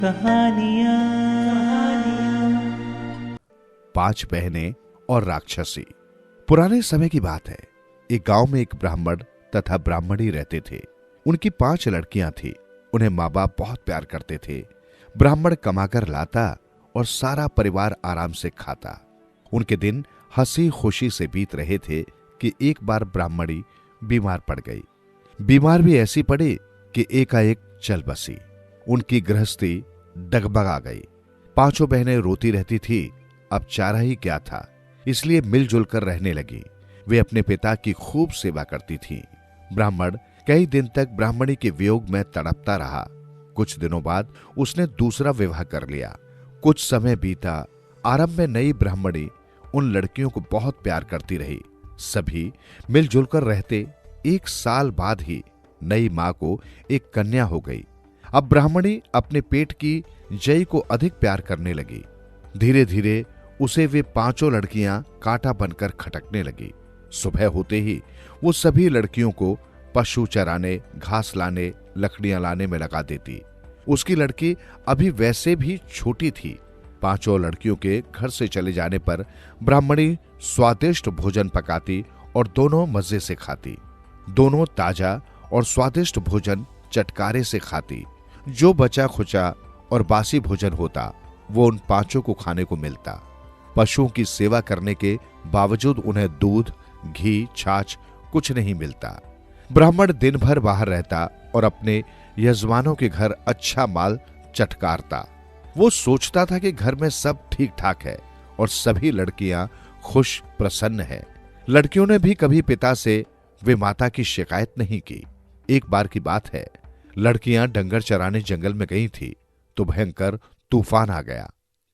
कहानियाँ। पांच बहनें और राक्षसी। पुराने समय की बात है। एक गांव में एक ब्राह्मण तथा ब्राह्मणी रहते थे। उनकी 5 लड़कियां थी। उन्हें माँ बाप बहुत प्यार करते थे। ब्राह्मण कमाकर लाता और सारा परिवार आराम से खाता। उनके दिन हंसी खुशी से बीत रहे थे कि एक बार ब्राह्मणी बीमार पड़ गई। बीमार भी ऐसी पड़ी कि एकाएक चल बसी। उनकी गृहस्थी डगमगा गई। 5 बहनें रोती रहती थी। अब चारा ही क्या था, इसलिए मिलजुल कर रहने लगी। वे अपने पिता की खूब सेवा करती थीं। ब्राह्मण कई दिन तक ब्राह्मणी के वियोग में तड़पता रहा। कुछ दिनों बाद उसने दूसरा विवाह कर लिया। कुछ समय बीता। आरंभ में नई ब्राह्मणी उन लड़कियों को बहुत प्यार करती रही। सभी मिलजुल कर रहते। 1 साल बाद ही नई मां को एक कन्या हो गई। अब ब्राह्मणी अपने पेट की जय को अधिक प्यार करने लगी। धीरे धीरे उसे वे 5 लड़कियां कांटा बनकर खटकने लगी। सुबह होते ही वो सभी लड़कियों को पशु चराने, घास लाने, लकड़ियां लाने में लगा देती। उसकी लड़की अभी वैसे भी छोटी थी। 5 लड़कियों के घर से चले जाने पर ब्राह्मणी स्वादिष्ट भोजन पकाती और दोनों मजे से खाती। दोनों ताजा और स्वादिष्ट भोजन चटकारे से खाती। जो बचा खुचा और बासी भोजन होता वो उन 5 को खाने को मिलता। पशुओं की सेवा करने के बावजूद उन्हें दूध, घी, छाछ कुछ नहीं मिलता। ब्राह्मण दिन भर बाहर रहता और अपने यजमानों के घर अच्छा माल चटकारता। वो सोचता था कि घर में सब ठीक ठाक है और सभी लड़कियां खुश प्रसन्न है। लड़कियों ने भी कभी पिता से वे माता की शिकायत नहीं की। एक बार की बात है, लड़कियां डंगर चराने जंगल में गई थी तो भयंकर तूफान आ गया।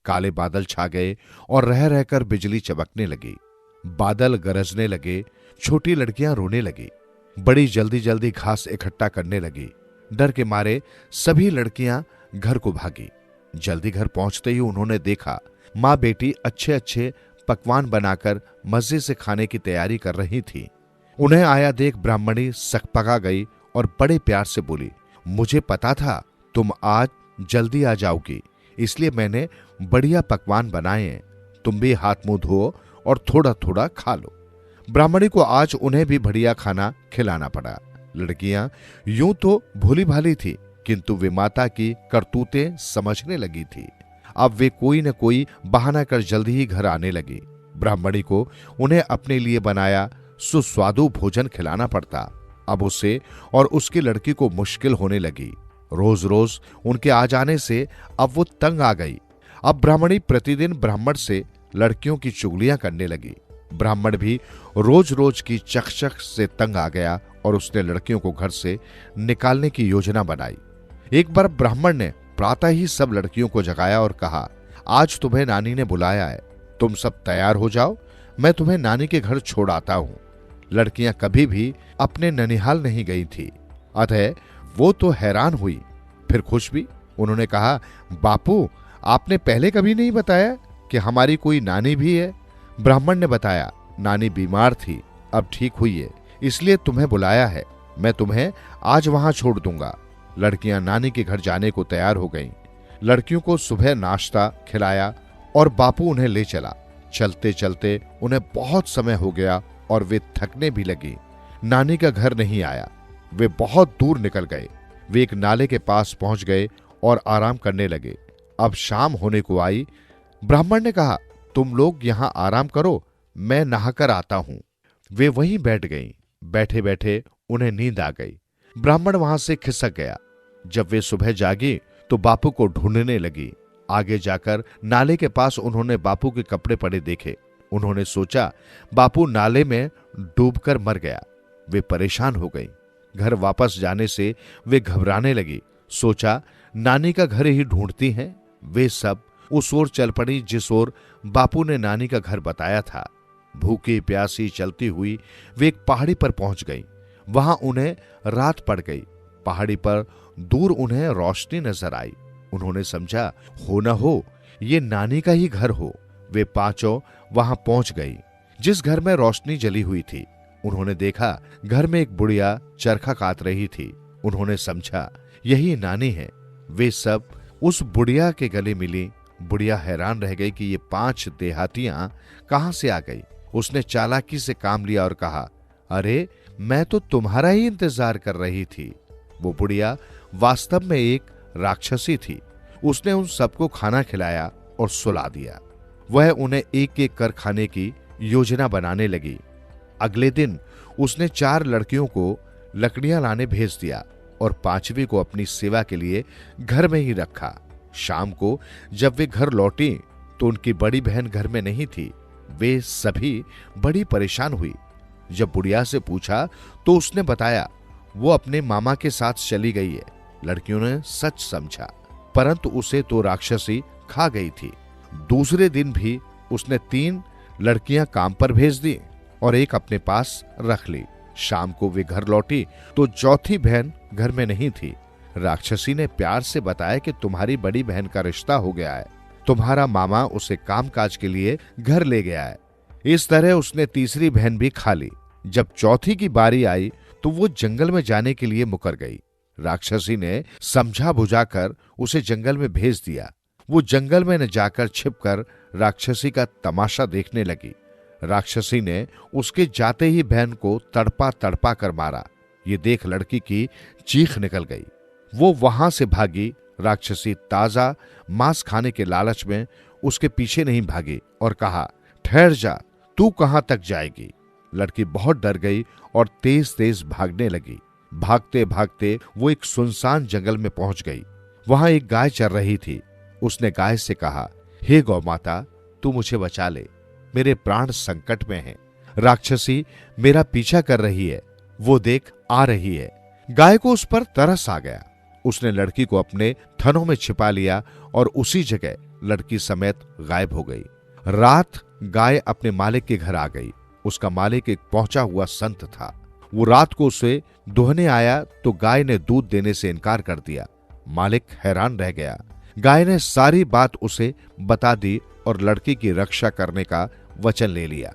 काले बादल छा गए और रह रहकर बिजली चमकने लगी। बादल गरजने लगे। छोटी लड़कियां रोने लगी। बड़ी जल्दी जल्दी घास इकट्ठा करने लगी। डर के मारे सभी लड़कियां घर को भागी। जल्दी घर पहुंचते ही उन्होंने देखा मां बेटी अच्छे अच्छे पकवान बनाकर मजे से खाने की तैयारी कर रही थी। उन्हें आया देख ब्राह्मणी सकपका गई और बड़े प्यार से बोली, मुझे पता था तुम आज जल्दी आ जाओगी, इसलिए मैंने बढ़िया पकवान बनाए हैं। तुम भी हाथ मुंह धो और थोड़ा थोड़ा खा लो। ब्राह्मणी को आज उन्हें भी बढ़िया खाना खिलाना पड़ा। लड़कियां यूं तो भोली भाली थी, किंतु वे माता की करतूतें समझने लगी थी। अब वे कोई न कोई बहाना कर जल्दी ही घर आने लगी। ब्राह्मणी को उन्हें अपने लिए बनाया सुस्वादु भोजन खिलाना पड़ता। अब उसे और उसकी लड़की को मुश्किल होने लगी। रोज रोज उनके आ जाने से अब वो तंग आ गई। अब ब्राह्मणी प्रतिदिन ब्राह्मण से लड़कियों की चुगलियां करने लगी। ब्राह्मण भी रोज रोज की चकचक से तंग आ गया और उसने लड़कियों को घर से निकालने की योजना बनाई। एक बार ब्राह्मण ने प्रातः ही सब लड़कियों को जगाया और कहा, आज तुम्हें नानी ने बुलाया है, तुम सब तैयार हो जाओ, मैं तुम्हें नानी के घर छोड़ आता हूं। लड़कियां कभी भी अपने ननिहाल नहीं गई थी, अतः वो तो हैरान हुई, फिर खुश भी। उन्होंने कहा, बापू आपने पहले कभी नहीं बताया कि हमारी कोई नानी भी है। ब्राह्मण ने बताया, नानी बीमार थी, अब ठीक हुई है, इसलिए तुम्हें बुलाया है। मैं तुम्हें आज वहां छोड़ दूंगा। लड़कियां नानी के घर जाने को तैयार हो गईं। लड़कियों को सुबह नाश्ता खिलाया और बापू उन्हें ले चला। चलते चलते उन्हें बहुत समय हो गया और वे थकने भी लगी। नानी का घर नहीं आया। वे बहुत दूर निकल गए। वे एक नाले के पास पहुंच गए और आराम करने लगे। अब शाम होने को आई। ब्राह्मण ने कहा, तुम लोग यहां आराम करो, मैं नहाकर आता हूं। वे वहीं बैठ गईं। बैठे बैठे उन्हें नींद आ गई। ब्राह्मण वहां से खिसक गया। जब वे सुबह जागी तो बापू को ढूंढने लगी। आगे जाकर नाले के पास उन्होंने बापू के कपड़े पड़े देखे। उन्होंने सोचा बापू नाले में डूबकर मर गया। वे परेशान हो गई। घर वापस जाने से वे घबराने लगी। सोचा नानी का घर ही ढूंढती हैं। वे सब उस ओर चल पड़ी जिस ओर बापू ने नानी का घर बताया था। भूखी प्यासी चलती हुई वे एक पहाड़ी पर पहुंच गई। वहां उन्हें रात पड़ गई। पहाड़ी पर दूर उन्हें रोशनी नजर आई। उन्होंने समझा, हो न हो ये नानी का ही घर हो। वे 5 वहां पहुंच गई। जिस घर में रोशनी जली हुई थी, उन्होंने देखा घर में एक बुढ़िया चरखा काट रही थी। उन्होंने समझा यही नानी है। वे सब उस बुढ़िया के गले मिली। बुढ़िया हैरान रह गई कि ये 5 देहातियां कहां से आ गई। उसने चालाकी से काम लिया और कहा, अरे मैं तो तुम्हारा ही इंतजार कर रही थी। वो बुढ़िया वास्तव में एक राक्षसी थी। उसने उन सबको खाना खिलाया और सुला दिया। वह उन्हें एक एक कर खाने की योजना बनाने लगी। अगले दिन उसने 4 लड़कियों को लकड़ियां लाने भेज दिया और 5वीं को अपनी सेवा के लिए घर में ही रखा। शाम को जब वे घर लौटी तो उनकी बड़ी बहन घर में नहीं थी। वे सभी बड़ी परेशान हुई। जब बुढ़िया से पूछा तो उसने बताया वो अपने मामा के साथ चली गई है। लड़कियों ने सच समझा, परंतु उसे तो राक्षसी खा गई थी। दूसरे दिन भी उसने 3 लड़कियां काम पर भेज दी और एक अपने पास रख ली। शाम को वे घर लौटी तो चौथी बहन घर में नहीं थी। राक्षसी ने प्यार से बताया कि तुम्हारी बड़ी बहन का रिश्ता हो गया है, तुम्हारा मामा उसे कामकाज के लिए घर ले गया है। इस तरह उसने तीसरी बहन भी खा ली। जब चौथी की बारी आई तो वो जंगल में जाने के लिए मुकर गई। राक्षसी ने समझा बुझाकर उसे जंगल में भेज दिया। वो जंगल में न जाकर छिपकर राक्षसी का तमाशा देखने लगी। राक्षसी ने उसके जाते ही बहन को तड़पा तड़पा कर मारा। ये देख लड़की की चीख निकल गई। वो वहां से भागी। राक्षसी ताजा मांस खाने के लालच में उसके पीछे नहीं भागी और कहा, ठहर जा, तू कहां तक जाएगी। लड़की बहुत डर गई और तेज तेज भागने लगी। भागते भागते वो एक सुनसान जंगल में पहुंच गई। वहां एक गाय चर रही थी। उसने गाय से कहा, हे गौ माता, तू मुझे बचा ले, मेरे प्राण संकट में हैं। राक्षसी मेरा पीछा कर रही है, वो देख आ रही है। गाय को उस पर तरस आ गया। उसने लड़की को अपने थनों में छिपा लिया और उसी जगह लड़की समेत गायब हो गई। रात गाय अपने मालिक के घर आ गई। उसका मालिक एक पहुंचा हुआ संत था। वो रात को उसे दुहने आया तो गाय ने दूध देने से इनकार कर दिया। मालिक हैरान रह गया। गाय ने सारी बात उसे बता दी और लड़की की रक्षा करने का वचन ले लिया।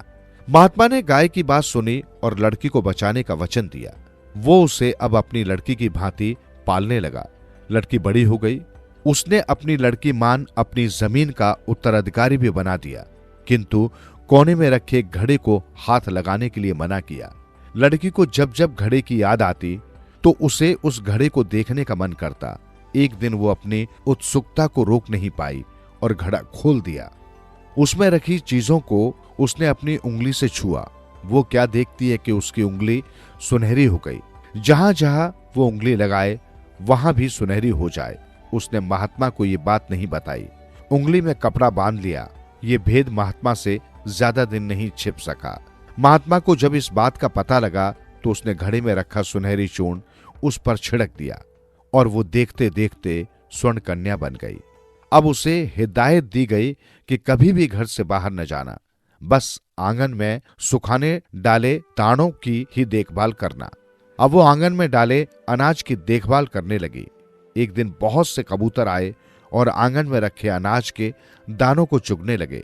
महात्मा ने गाय की बात सुनी और लड़की को बचाने का वचन दिया। वो उसे अब अपनी लड़की की भांति पालने लगा। लड़की बड़ी हो गई। उसने अपनी लड़की मान अपनी जमीन का उत्तराधिकारी भी बना दिया, किंतु कोने में रखे घड़े को हाथ लगाने के लिए मना किया। लड़की को जब जब घड़े की याद आती तो उसे उस घड़े को देखने का मन करता। एक दिन वो अपनी उत्सुकता को रोक नहीं पाई और घड़ा खोल दिया। उसमें रखी चीजों को उसने अपनी उंगली से छुआ। वो क्या देखती है कि उसकी उंगली सुनहरी हो गई। जहां जहां वो उंगली लगाए वहां भी सुनहरी हो जाए। उसने महात्मा को ये बात नहीं बताई। उंगली में कपड़ा बांध लिया। ये भेद महात्मा से ज्यादा दिन नहीं छिप सका। महात्मा को जब इस बात का पता लगा तो उसने घड़े में रखा सुनहरी चूर्ण उस पर छिड़क दिया और वो देखते देखते स्वर्ण कन्या बन गई। अब उसे हिदायत दी गई कि कभी भी घर से बाहर न जाना, बस आंगन में सुखाने डाले दानों की ही देखभाल करना। अब वो आंगन में डाले अनाज की देखभाल करने लगी। एक दिन बहुत से कबूतर आए और आंगन में रखे अनाज के दानों को चुगने लगे।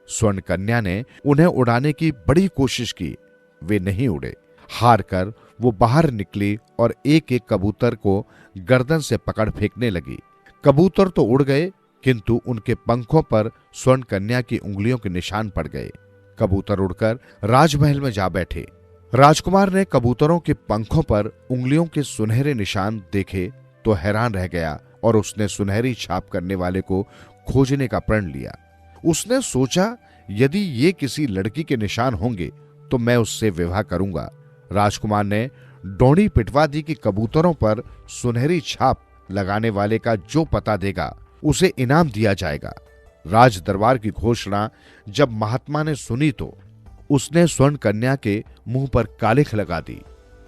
स्वर्ण कन्या ने उन्हें उड़ाने की बड़ी कोशिश की, वे नहीं उड़े। हार कर वो बाहर निकली और एक एक कबूतर को गर्दन से पकड़ फेंकने लगी। कबूतर तो उड़ गए, किंतु उनके पंखों पर स्वर्ण कन्या की उंगलियों के निशान पड़ गए। कबूतर उड़कर राजमहल में जा बैठे। राजकुमार ने कबूतरों के पंखों पर उंगलियों के सुनहरे निशान देखे तो हैरान रह गया और उसने सुनहरी छाप करने वाले को खोजने का प्रण लिया। उसने सोचा, यदि ये किसी लड़की के निशान होंगे तो मैं उससे विवाह करूंगा। राजकुमार ने डोंडी पिटवा दी कि कबूतरों पर सुनहरी छाप लगाने वाले का जो पता देगा उसे इनाम दिया जाएगा। राज दरबार की घोषणा जब महात्मा ने सुनी तो उसने स्वर्ण कन्या के मुंह पर कालिख लगा दी।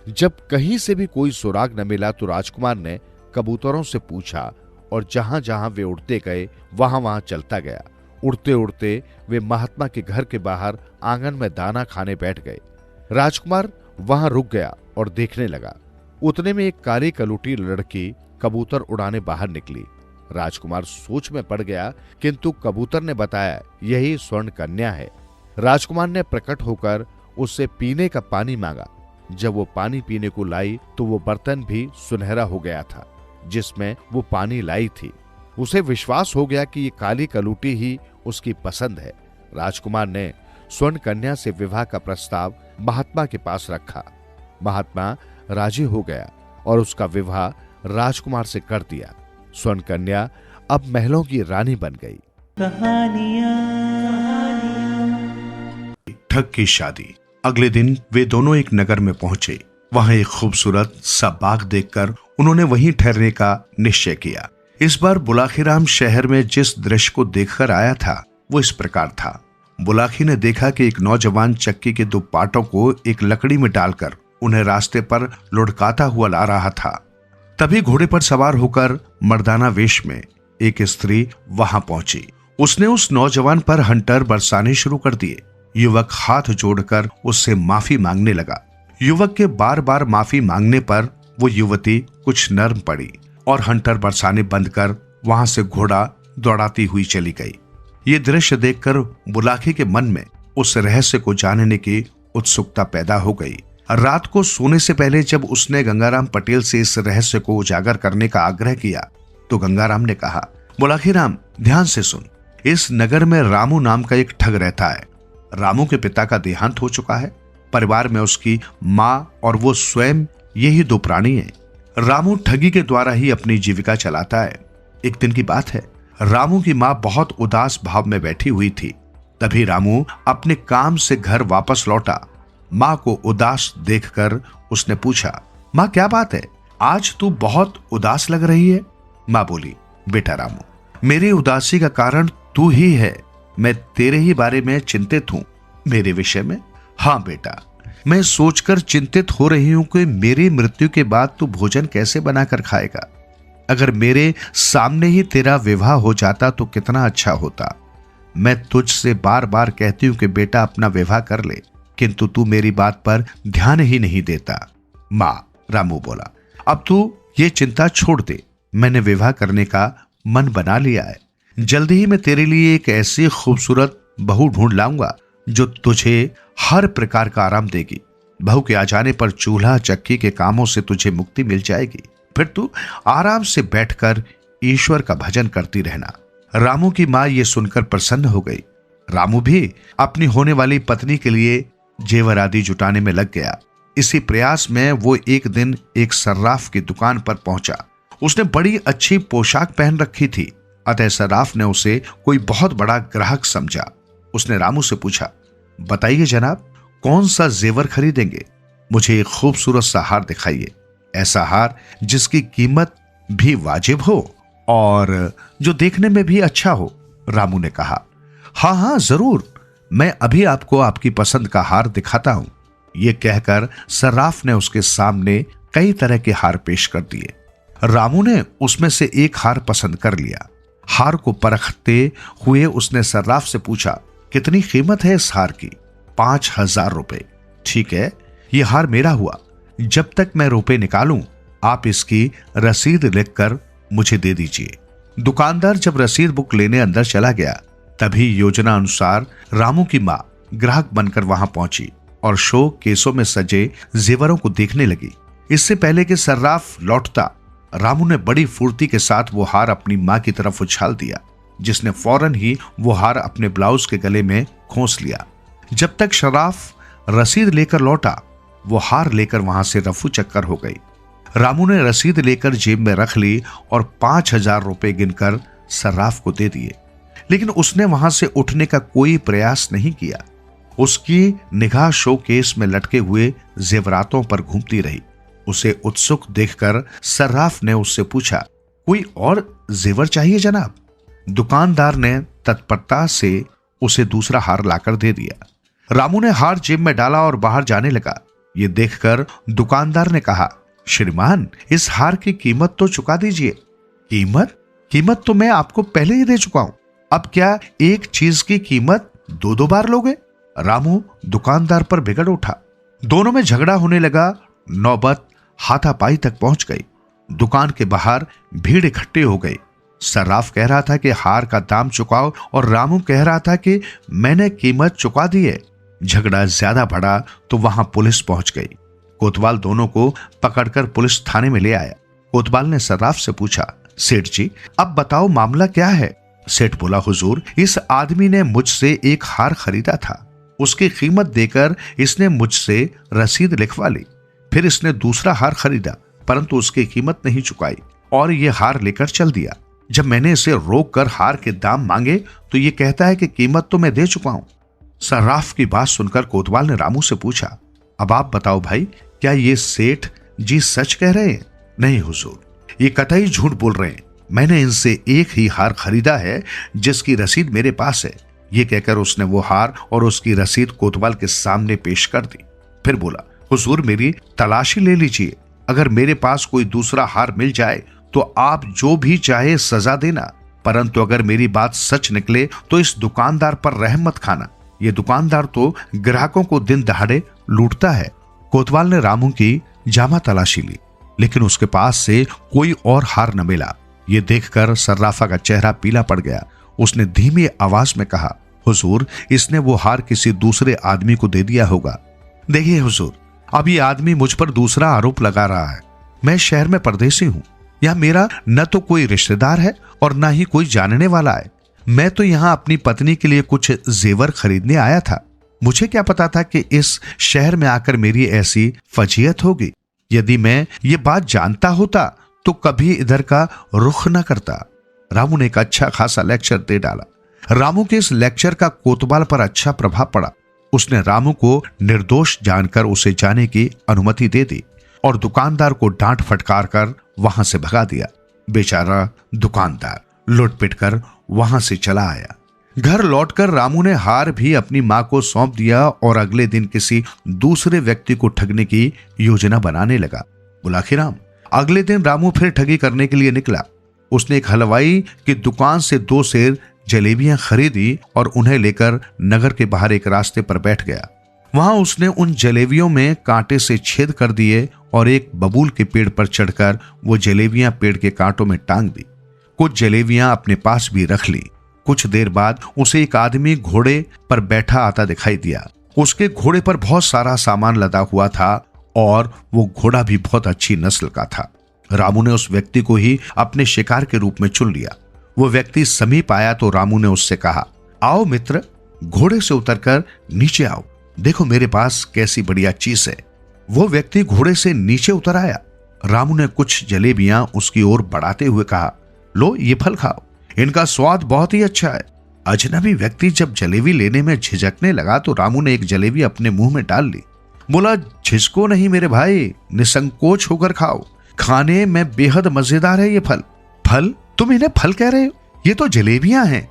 जब कहीं से भी कोई सुराग न मिला तो राजकुमार ने कबूतरों से पूछा और जहां जहां वे उड़ते गए वहां वहां चलता गया। उड़ते उड़ते वे महात्मा के घर के बाहर आंगन में दाना खाने बैठ गए। राजकुमार वहां रुक गया और देखने लगा। उतने में एक काली कलूटी लड़की कबूतर उड़ाने बाहर निकली। राजकुमार सोच में पड़ गया, किंतु कबूतर ने बताया यही स्वर्ण कन्या है। राजकुमार ने प्रकट होकर उससे पीने का पानी मांगा। जब वो पानी पीने को लाई तो वो बर्तन भी सुनहरा हो गया था जिसमें वो पानी लाई थी। उसे विश्वास हो गया कि ये काली कलूटी ही उसकी पसंद है। राजकुमार ने स्वर्ण कन्या से विवाह का प्रस्ताव महात्मा के पास रखा। महात्मा राजी हो गया और उसका विवाह राजकुमार से कर दिया। स्वर्ण कन्या अब महलों की रानी बन गई। ठग की शादी। अगले दिन वे दोनों एक नगर में पहुंचे। वहां एक खूबसूरत सा बाग देखकर उन्होंने वहीं ठहरने का निश्चय किया। इस बार बुलाखीराम शहर में जिस दृश्य को देखकर आया था वो इस प्रकार था। बुलाखी ने देखा कि एक नौजवान चक्की के 2 पाटों को एक लकड़ी में डालकर उन्हें रास्ते पर लुढ़काता हुआ ला रहा था। तभी घोड़े पर सवार होकर मर्दाना वेश में एक स्त्री वहां पहुंची। उसने उस नौजवान पर हंटर बरसाने शुरू कर दिए। युवक हाथ जोड़कर उससे माफी मांगने लगा। युवक के बार बार माफी मांगने पर वो युवती कुछ नर्म पड़ी और हंटर बरसाने बंद कर वहां से घोड़ा दौड़ाती हुई चली गई। ये दृश्य देखकर बुलाखी के मन में उस रहस्य को जानने की उत्सुकता पैदा हो गई। रात को सोने से पहले जब उसने गंगाराम पटेल से इस रहस्य को उजागर करने का आग्रह किया तो गंगाराम ने कहा, बुलाखीराम ध्यान से सुन, इस नगर में रामू नाम का एक ठग रहता है। रामू के पिता का देहांत हो चुका है। परिवार में उसकी माँ और वो स्वयं यही 2 प्राणी हैं। रामू ठगी के द्वारा ही अपनी जीविका चलाता है। एक दिन की बात है, रामू की माँ बहुत उदास भाव में बैठी हुई थी। तभी रामू अपने काम से घर वापस लौटा। माँ को उदास देखकर उसने पूछा, माँ क्या बात है, आज तू बहुत उदास लग रही है। माँ बोली, बेटा रामू, मेरी उदासी का कारण तू ही है। मैं तेरे ही बारे में चिंतित हूं। मेरे विषय में? हाँ बेटा, मैं सोचकर चिंतित हो रही हूं कि मेरी मृत्यु के बाद तू भोजन कैसे बनाकर खाएगा। अगर मेरे सामने ही तेरा विवाह हो जाता तो कितना अच्छा होता। मैं तुझसे बार बार कहती हूं कि बेटा अपना विवाह कर ले, किंतु तू मेरी बात पर ध्यान ही नहीं देता। माँ, रामू बोला, अब तू ये चिंता छोड़ दे। मैंने विवाह करने का मन बना लिया है। जल्दी ही मैं तेरे लिए एक ऐसी खूबसूरत बहू ढूंढ लाऊंगा जो तुझे हर प्रकार का आराम देगी। बहू के आ जाने पर चूल्हा चक्की के कामों से तुझे मुक्ति मिल जाएगी। फिर तू आराम से बैठकर ईश्वर का भजन करती रहना। रामू की मां ये सुनकर प्रसन्न हो गई। रामू भी अपनी होने वाली पत्नी के लिए जेवर आदि जुटाने में लग गया। इसी प्रयास में वो एक दिन एक सर्राफ की दुकान पर पहुंचा। उसने बड़ी अच्छी पोशाक पहन रखी थी, अतः सर्राफ ने उसे कोई बहुत बड़ा ग्राहक समझा। उसने रामू से पूछा, बताइए जनाब, कौन सा जेवर खरीदेंगे? मुझे एक खूबसूरत सा हार दिखाइए, ऐसा हार जिसकी कीमत भी वाजिब हो और जो देखने में भी अच्छा हो। रामू ने कहा, हाँ हाँ जरूर, मैं अभी आपको आपकी पसंद का हार दिखाता हूं। यह कहकर सर्राफ ने उसके सामने कई तरह के हार पेश कर दिए। रामू ने उसमें से एक हार पसंद कर लिया। हार को परखते हुए उसने सर्राफ से पूछा, कितनी कीमत है इस हार की? 5,000 रुपए। ठीक है, यह हार मेरा हुआ। जब तक मैं रुपए निकालूं आप इसकी रसीद लिखकर मुझे दे दीजिए। दुकानदार जब रसीद बुक लेने अंदर चला गया तभी योजना अनुसार रामू की मां ग्राहक बनकर वहां पहुंची और शो केसों में सजे जेवरों को देखने लगी। इससे पहले कि सर्राफ लौटता, रामू ने बड़ी फुर्ती के साथ वो हार अपनी मां की तरफ उछाल दिया, जिसने फौरन ही वो हार अपने ब्लाउज के गले में खोस लिया। जब तक सर्राफ रसीद लेकर लौटा वो हार लेकर वहां से रफू चक्कर हो गई। रामू ने रसीद लेकर जेब में रख ली और 5,000 रुपए गिनकर सर्राफ को दे दिए, लेकिन उसने वहां से उठने का कोई प्रयास नहीं किया। उसकी निगाह शोकेस में लटके हुए जेवरातों पर घूमती रही। उसे उत्सुक देखकर सर्राफ ने उससे पूछा, कोई और जेवर चाहिए जनाब? दुकानदार ने तत्परता से उसे दूसरा हार लाकर दे दिया। रामू ने हार जेब में डाला और बाहर जाने लगा। ये देखकर दुकानदार ने कहा, श्रीमान, इस हार की कीमत तो चुका दीजिए। कीमत तो मैं आपको पहले ही दे चुका हूं। अब क्या एक चीज की कीमत 2 बार लोगे? रामू दुकानदार पर बिगड़ उठा। दोनों में झगड़ा होने लगा। नौबत हाथापाई तक पहुंच गई। दुकान के बाहर भीड़ इकट्ठी हो गई। सर्राफ कह रहा था कि हार का दाम चुकाओ और रामू कह रहा था कि मैंने कीमत चुका दी है। झगड़ा ज्यादा बढ़ा तो वहां पुलिस पहुंच गई। कोतवाल दोनों को पकड़कर पुलिस थाने में ले आया। कोतवाल ने सर्राफ से पूछा, सेठ जी, अब बताओ मामला क्या है? सेठ बोला, हुजूर, इस आदमी ने मुझसे एक हार खरीदा था। उसकी कीमत देकर इसने मुझसे रसीद लिखवा ली। फिर इसने दूसरा हार खरीदा, परंतु उसकी कीमत नहीं चुकाई और ये हार लेकर चल दिया। जब मैंने इसे रोक कर हार के दाम मांगे तो ये कहता है कि कीमत तो मैं दे चुका हूं। सर्राफ की बात सुनकर कोतवाल ने रामू से पूछा, अब आप बताओ भाई, क्या ये सेठ जी सच कह रहे हैं? नहीं हुजूर, ये कतई झूठ बोल रहे हैं। मैंने इनसे एक ही हार खरीदा है जिसकी रसीद मेरे पास है। ये कहकर उसने वो हार और उसकी रसीद कोतवाल के सामने पेश कर दी। फिर बोला, हुजूर, मेरी तलाशी ले लीजिए। अगर मेरे पास कोई दूसरा हार मिल जाए तो आप जो भी चाहे सजा देना, परंतु अगर मेरी बात सच निकले तो इस दुकानदार पर रहम मत खाना। ये दुकानदार तो ग्राहकों को दिन दहाड़े लूटता है। कोतवाल ने रामू की जामा तलाशी ली, लेकिन उसके पास से कोई और हार न मिला। ये देखकर सर्राफा का चेहरा पीला पड़ गया। उसने धीमी आवाज में कहा, हुजूर, इसने वो हार किसी दूसरे आदमी को दे दिया होगा। देखिए हुजूर, अब ये आदमी मुझ पर दूसरा आरोप लगा रहा है। मैं शहर में परदेसी हूं। यहां मेरा न तो कोई रिश्तेदार है और न ही कोई जानने वाला है। मैं तो यहां अपनी पत्नी के लिए कुछ जेवर खरीदने आया था। मुझे क्या पता था कि इस शहर में आकर मेरी ऐसी फजीयत होगी। यदि मैं ये बात जानता होता तो कभी इधर का रुख न करता। रामू ने एक अच्छा खासा लेक्चर दे डाला। रामू के इस लेक्चर का कोतवाल पर अच्छा प्रभाव पड़ा। उसने रामू को निर्दोष जानकर उसे जाने की अनुमति दे दी और दुकानदार को डांट फटकार कर वहां से भगा दिया। बेचारा दुकानदार लुट पिट कर वहां से चला आया। घर लौटकर रामू ने हार भी अपनी मां को सौंप दिया और अगले दिन किसी दूसरे व्यक्ति को ठगने की योजना बनाने लगा। बुलाखीराम, अगले दिन रामू फिर ठगी करने के लिए निकला। उसने एक हलवाई की दुकान से 2 सेर जलेबियां खरीदी और उन्हें लेकर नगर के बाहर एक रास्ते पर बैठ गया। वहां उसने उन जलेबियों में कांटे से छेद कर दिए और एक बबूल के पेड़ पर चढ़कर वो जलेबियां पेड़ के कांटों में टांग दी। कुछ जलेबियां अपने पास भी रख ली। कुछ देर बाद उसे एक आदमी घोड़े पर बैठा आता दिखाई दिया। उसके घोड़े पर बहुत सारा सामान लदा हुआ था और वो घोड़ा भी बहुत अच्छी नस्ल का था। रामू ने उस व्यक्ति को ही अपने शिकार के रूप में चुन लिया। वो व्यक्ति समीप आया तो रामू ने उससे कहा, आओ मित्र, घोड़े से उतरकर नीचे आओ। देखो मेरे पास कैसी बढ़िया चीज है। वो व्यक्ति घोड़े से नीचे उतर आया। रामू ने कुछ जलेबियां उसकी ओर बढ़ाते हुए कहा, लो ये फल खाओ, इनका स्वाद बहुत ही अच्छा है। अजनबी व्यक्ति जब जलेबी लेने में झिझकने लगा तो रामू ने एक जलेबी अपने मुंह में डाल ली। बोला, झिझको नहीं मेरे भाई, निसंकोच होकर खाओ। खाने में बेहद मजेदार है ये फल। फल? तुम इन्हें फल कह रहे हो? ये तो जलेबियां हैं।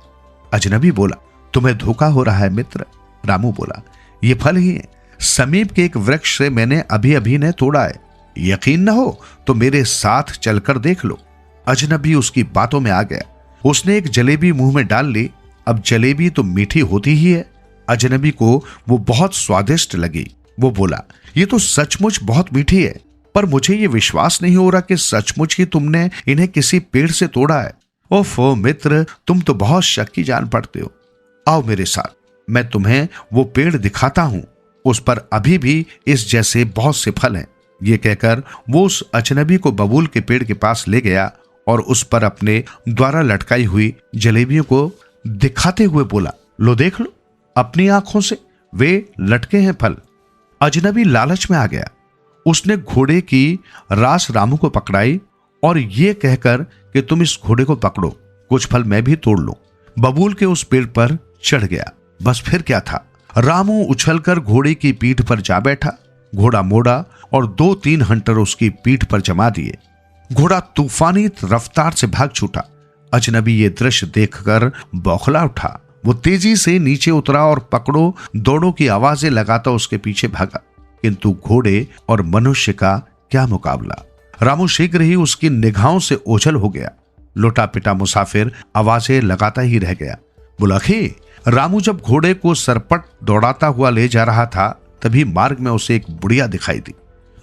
अजनबी बोला, तुम्हें धोखा हो रहा है मित्र। रामू बोला, ये फल ही है। समीप के एक वृक्ष से मैंने अभी अभी ने तोड़ा है। यकीन न हो तो मेरे साथ चलकर देख लो। अजनबी उसकी बातों में आ गया। उसने एक जलेबी मुंह में डाल ली। अब जलेबी तो मीठी होती ही है। अजनबी को वो बहुत स्वादिष्ट लगी। वो बोला, ये तो सचमुच बहुत मीठी है, पर मुझे ये विश्वास नहीं हो रहा कि सचमुच ही तुमने इन्हें किसी पेड़ से तोड़ा है। ओफो मित्र, तुम तो बहुत शक की जान पड़ते हो। आओ मेरे साथ, मैं तुम्हें वो पेड़ दिखाता हूं। उस पर अभी भी इस जैसे बहुत से फल हैं। ये कहकर वो उस अजनबी को बबूल के पेड़ के पास ले गया और उस पर अपने द्वारा लटकाई हुई जलेबियों को दिखाते हुए बोला, लो देख लो अपनी आंखों से, वे लटके हैं फल। अजनबी लालच में आ गया। उसने घोड़े की रास रामू को पकड़ाई और ये कहकर कि तुम इस घोड़े को पकड़ो, कुछ फल मैं भी तोड़ लूं। बबूल के उस पेड़ पर चढ़ गया। बस फिर क्या था, रामू उछलकर घोड़े की पीठ पर जा बैठा। घोड़ा मोड़ा और 2-3 हंटर उसकी पीठ पर जमा दिए। घोड़ा तूफानी रफ्तार से भाग छूटा। अजनबी ये दृश्य देखकर बौखला उठा। वो तेजी से नीचे उतरा और पकड़ो दौड़ों की आवाजें लगाता उसके पीछे भागा। किंतु घोड़े और मनुष्य का क्या मुकाबला। रामू शीघ्र ही उसकी निगाहों से ओझल हो गया। लुटा पिटा मुसाफिर आवाजें लगाता ही रह गया। बुलाखी, रामू जब घोड़े को सरपट दौड़ाता हुआ ले जा रहा था तभी मार्ग में उसे एक बुढ़िया दिखाई दी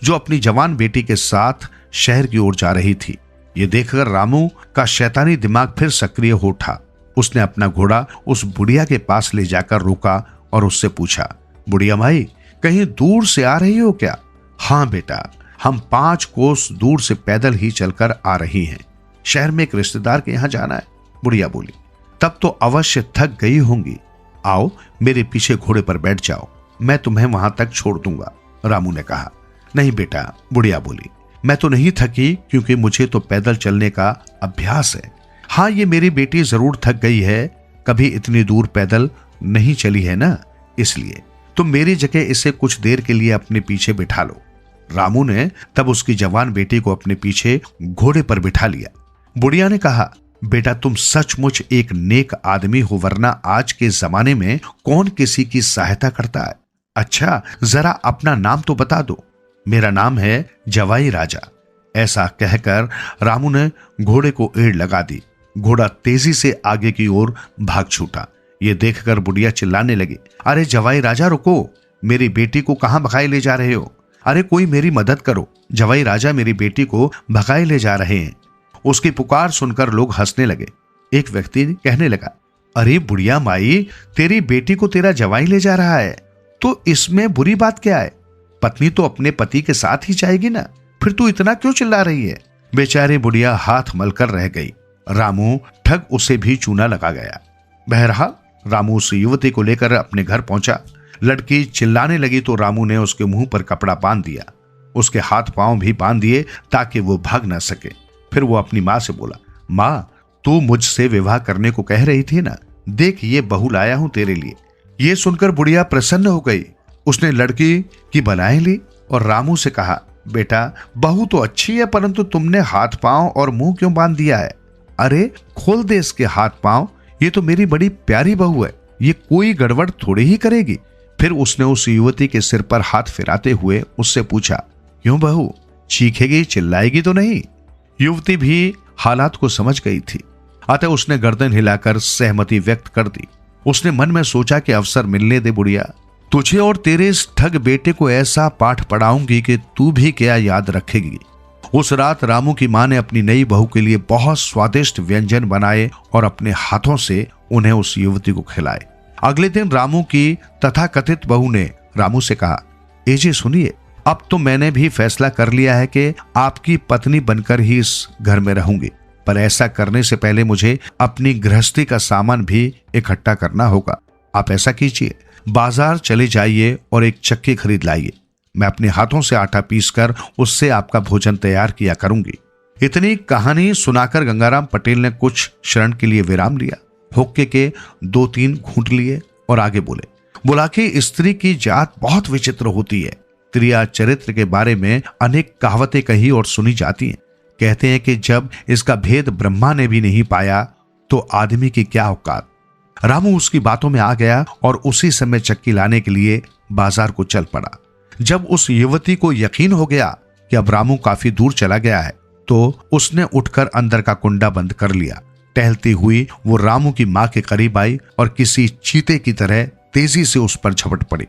जो अपनी जवान बेटी के साथ शहर की ओर जा रही थी। ये देखकर रामू का शैतानी दिमाग फिर सक्रिय हो उठा। उसने अपना घोड़ा उस बुढ़िया के पास ले जाकर रोका और उससे पूछा, बुढ़िया माई, कहीं दूर से आ रही हो क्या? हाँ बेटा, हम 5 कोस दूर से पैदल ही चलकर आ रही हैं। शहर में एक रिश्तेदार के यहाँ जाना है। बुढ़िया बोली, तब तो अवश्य थक गई होंगी। आओ मेरे पीछे घोड़े पर बैठ जाओ, मैं तुम्हें वहां तक छोड़ दूंगा। रामू ने कहा। नहीं बेटा, बुढ़िया बोली, मैं तो नहीं थकी क्योंकि मुझे तो पैदल चलने का अभ्यास है। हाँ, ये मेरी बेटी जरूर थक गई है, कभी इतनी दूर पैदल नहीं चली है ना, इसलिए तुम मेरी जगह इसे कुछ देर के लिए अपने पीछे बिठा लो। रामू ने तब उसकी जवान बेटी को अपने पीछे घोड़े पर बिठा लिया। बुढ़िया ने कहा, बेटा तुम सचमुच एक नेक आदमी हो, वरना आज के जमाने में कौन किसी की सहायता करता है। अच्छा जरा अपना नाम तो बता दो। मेरा नाम है जवाई राजा। ऐसा कहकर रामू ने घोड़े को एड़ लगा दी। घोड़ा तेजी से आगे की ओर भाग छूटा। ये देखकर बुढ़िया चिल्लाने लगी, अरे जवाई राजा रुको, मेरी बेटी को कहां भगाए ले जा रहे हो? अरे कोई मेरी मदद करो, जवाई राजा मेरी बेटी को भगाए ले जा रहे हैं। उसकी पुकार सुनकर लोग हंसने लगे। एक व्यक्ति कहने लगा, अरे बुढ़िया माई, तेरी बेटी को तेरा जवाई ले जा रहा है तो इसमें बुरी बात क्या है? पत्नी तो अपने पति के साथ ही जाएगी ना, फिर तू इतना क्यों चिल्ला रही है? बेचारी बुढ़िया हाथ मलकर रह गई। रामू ठग उसे भी चूना लगा गया। बहरहाल रामू उस युवती को लेकर अपने घर पहुंचा। लड़की चिल्लाने लगी तो रामू ने उसके मुंह पर कपड़ा बांध दिया, उसके हाथ पांव भी बांध दिए ताकि वो भाग ना सके। फिर वो अपनी मां से बोला, मां तू मुझसे विवाह करने को कह रही थी ना, देख ये बहू लाया हूं तेरे लिए। ये सुनकर बुढ़िया प्रसन्न हो गई। उसने लड़की की बलाएं ली और रामू से कहा, बेटा बहू तो अच्छी है, परंतु तुमने हाथ पांव और मुंह क्यों बांध दिया है? अरे खोल दे इसके हाथ पांव, ये तो मेरी बड़ी प्यारी बहू है, ये कोई गड़बड़ थोड़ी ही करेगी। फिर उसने उस युवती के सिर पर हाथ फिराते हुए उससे पूछा, क्यों बहू, चीखेगी चिल्लाएगी तो नहीं? युवती भी हालात को समझ गई थी, अतः उसने गर्दन हिलाकर सहमति व्यक्त कर दी। उसने मन में सोचा कि अवसर मिलने दे बुढ़िया, तुझे और तेरे इस ठग बेटे को ऐसा पाठ पढ़ाऊंगी कि तू भी क्या याद रखेगी। उस रात रामू की मां ने अपनी नई बहू के लिए बहुत स्वादिष्ट व्यंजन बनाए और अपने हाथों से उन्हें उस युवती को खिलाए। अगले दिन रामू की तथाकथित बहू ने रामू से कहा, ए जी सुनिए, अब तो मैंने भी फैसला कर लिया है कि आपकी पत्नी बनकर ही इस घर में रहूंगी, पर ऐसा करने से पहले मुझे अपनी गृहस्थी का सामान भी इकट्ठा करना होगा। आप ऐसा कीजिए, बाजार चले जाइए और एक चक्की खरीद लाइए। मैं अपने हाथों से आटा पीसकर उससे आपका भोजन तैयार किया करूंगी। इतनी कहानी सुनाकर गंगाराम पटेल ने कुछ क्षण के लिए विराम लिया, हुक्के के 2-3 घूंट लिए और आगे बोले, बोला कि स्त्री की जात बहुत विचित्र होती है। क्रिया चरित्र के बारे में अनेक कहावतें कही और सुनी जाती हैं। कहते हैं कि जब इसका भेद ब्रह्मा ने भी नहीं पाया तो आदमी की क्या औकात। रामू उसकी बातों में आ गया और उसी समय चक्की लाने के लिए बाजार को चल पड़ा। जब उस युवती को यकीन हो गया कि अब रामू काफी दूर चला गया है तो उसने उठकर अंदर का कुंडा बंद कर लिया। टहलती हुई वो रामू की मां के करीब आई और किसी चीते की तरह तेजी से उस पर झपट पड़ी।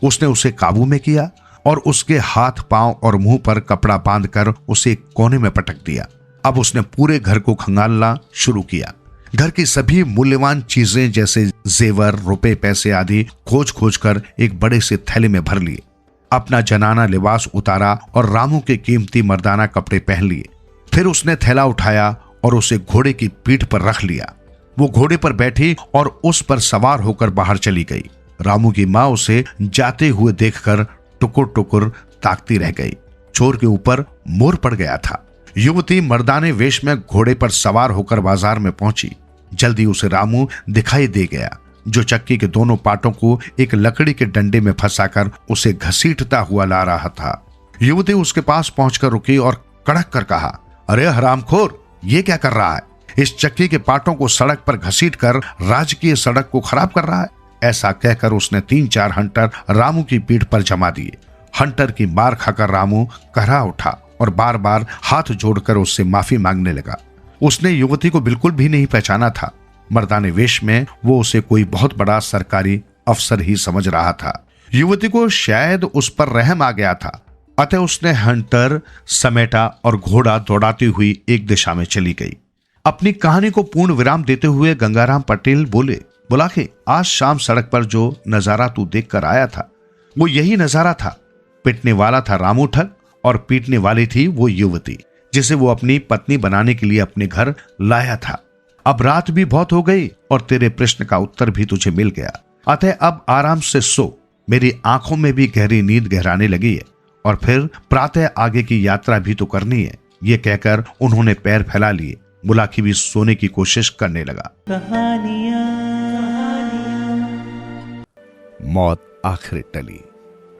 उसने उसे काबू में किया और उसके हाथ पांव और मुंह पर कपड़ा बांधकर उसे कोने में पटक दिया। अब उसने पूरे घर को खंगालना शुरू किया। घर की सभी मूल्यवान चीजें जैसे जेवर, रुपए, पैसे आदि खोज खोज कर एक बड़े से थैले में भर लिए। अपना जनाना लिबास उतारा और रामू के कीमती मर्दाना कपड़े पहन लिए। फिर उसने थैला उठाया और उसे घोड़े की पीठ पर रख लिया। वो घोड़े पर बैठी और उस पर सवार होकर बाहर चली गई। रामू की मां उसे जाते हुए देखकर टुकुर टुकुर ताकती रह गई। चोर के ऊपर मोर पड़ गया था। युवती मर्दाने वेश में घोड़े पर सवार होकर बाजार में पहुंची। जल्दी उसे रामू दिखाई दे गया, जो चक्की के दोनों पाटों को एक लकड़ी के डंडे में फंसाकर उसे घसीटता हुआ ला रहा था। युवती उसके पास पहुंचकर रुकी और कड़क कर कहा, अरे हरामखोर, ये क्या कर रहा है? इस चक्की के पाटों को सड़क पर घसीट कर राजकीय सड़क को खराब कर रहा है। ऐसा कहकर उसने 3-4 हंटर रामू की पीठ पर जमा दिए। हंटर की मार खाकर रामू कहरा उठा और बार बार हाथ जोड़कर उससे माफी मांगने लगा। उसने युवती को बिल्कुल भी नहीं पहचाना था। मर्दाने वेश में वो उसे कोई बहुत बड़ा सरकारी अफसर ही समझ रहा था। युवती को शायद उस पर रहम आ गया था, अतः उसने हंटर समेटा और घोड़ा दौड़ाती हुई एक दिशा में चली गई। अपनी कहानी को पूर्ण विराम देते हुए गंगाराम पटेल बोला कि आज शाम सड़क पर जो नजारा तू देखकर आया था वो यही नजारा था। पिटने वाला था रामू ठग और पीटने वाली थी वो युवती। जिसे वो अपनी पत्नी बनाने के लिए अपने घर लाया था। अब रात भी बहुत हो गई और तेरे प्रश्न का उत्तर भी तुझे मिल गया, अतः अब आराम से सो। मेरी आंखों में भी गहरी नींद गहराने लगी है और फिर प्रातः आगे की यात्रा भी तो करनी है। ये कहकर उन्होंने पैर फैला लिए। बुलाकी भी सोने की कोशिश करने लगा। मौत आखिर टली।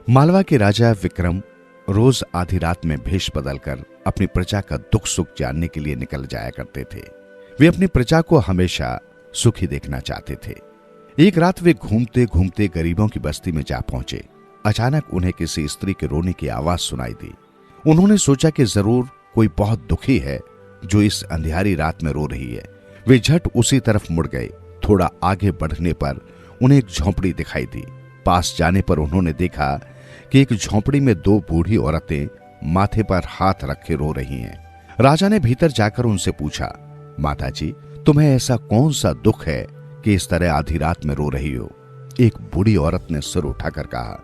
मालवा के राजा विक्रम रोज आधी रात में भेष बदलकर अपनी प्रजा का दुख सुख जानने के लिए निकल जाया करते थे। वे अपनी प्रजा को हमेशा सुखी देखना चाहते थे। एक रात वे घूमते घूमते गरीबों की बस्ती में जा पहुंचे। अचानक उन्हें किसी स्त्री के रोने की आवाज सुनाई दी। उन्होंने सोचा कि जरूर कोई बहुत दुखी है जो इस अंधियारी रात में रो रही है। वे झट उसी तरफ मुड़ गए। थोड़ा आगे बढ़ने पर उन्हें एक झोंपड़ी दिखाई दी। पास जाने पर उन्होंने देखा कि एक झोंपड़ी में दो बूढ़ी औरतें माथे पर हाथ रखे रो रही हैं। राजा ने भीतर जाकर उनसे पूछा, माताजी, तुम्हें ऐसा कौन सा दुख है कि इस तरह आधी रात में रो रही हो? एक बूढ़ी औरत ने सिर उठाकर कहा,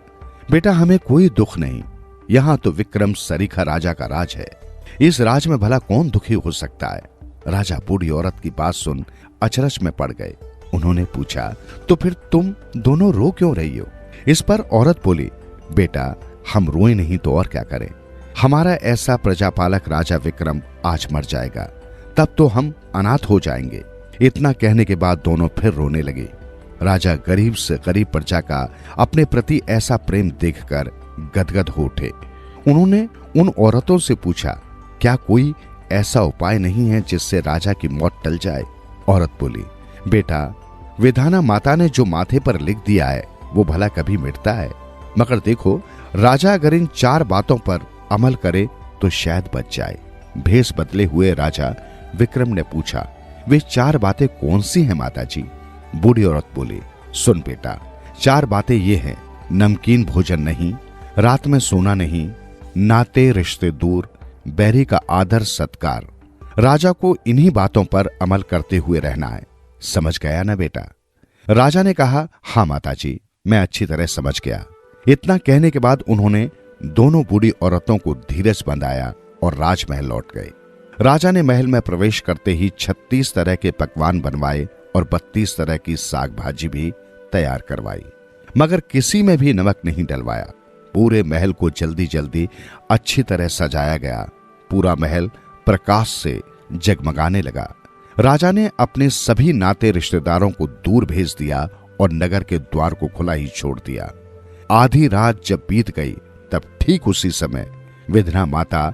बेटा, हमें कोई दुख नहीं। यहाँ तो विक्रम सरीखा राजा का राज है। इस राज में भला कौन दुखी हो सकता है? राजा बूढ़ी औरत की बात सुन अचरज में पड़ गए। उन्होंने पूछा, तो फिर तुम दोनों रो क्यों रही हो? इस पर औरत बोली, बेटा, हम रोए नहीं तो और क्या करें? हमारा ऐसा प्रजापालक राजा विक्रम आज मर जाएगा, तब तो हम अनाथ हो जाएंगे। इतना कहने के बाद दोनों फिर रोने लगे। राजा गरीब से गरीब प्रजा का अपने प्रति ऐसा प्रेम देखकर गदगद हो उठे। उन्होंने उन औरतों से पूछा, क्या कोई ऐसा उपाय नहीं है जिससे राजा की मौत टल जाए? औरत बोली, बेटा, विधाना माता ने जो माथे पर लिख दिया है वो भला कभी मिटता है? मगर देखो, राजा अगर इन 4 बातों पर अमल करे तो शायद बच जाए। भेष बदले हुए राजा विक्रम ने पूछा, वे 4 बातें कौन सी हैं माताजी? बूढ़ी औरत बोली, सुन बेटा, 4 बातें ये हैं, नमकीन भोजन नहीं, रात में सोना नहीं, नाते रिश्ते दूर, बैरी का आदर सत्कार। राजा को इन्हीं बातों पर अमल करते हुए रहना है। समझ गया ना बेटा? राजा ने कहा, हाँ माताजी, मैं अच्छी तरह समझ गया। इतना कहने के बाद उन्होंने दोनों बूढ़ी औरतों को धीरज बंधाया और राजमहल लौट गए। राजा ने महल में प्रवेश करते ही 36 तरह के पकवान बनवाए और 32 तरह की साग भाजी भी तैयार करवाई, मगर किसी में भी नमक नहीं डलवाया। पूरे महल को जल्दी जल्दी अच्छी तरह सजाया गया। पूरा महल प्रकाश से जगमगाने लगा। राजा ने अपने सभी नाते रिश्तेदारों को दूर भेज दिया और नगर के द्वार को खुला ही छोड़ दिया। आधी रात जब बीत गई तब ठीक उसी समय विधना माता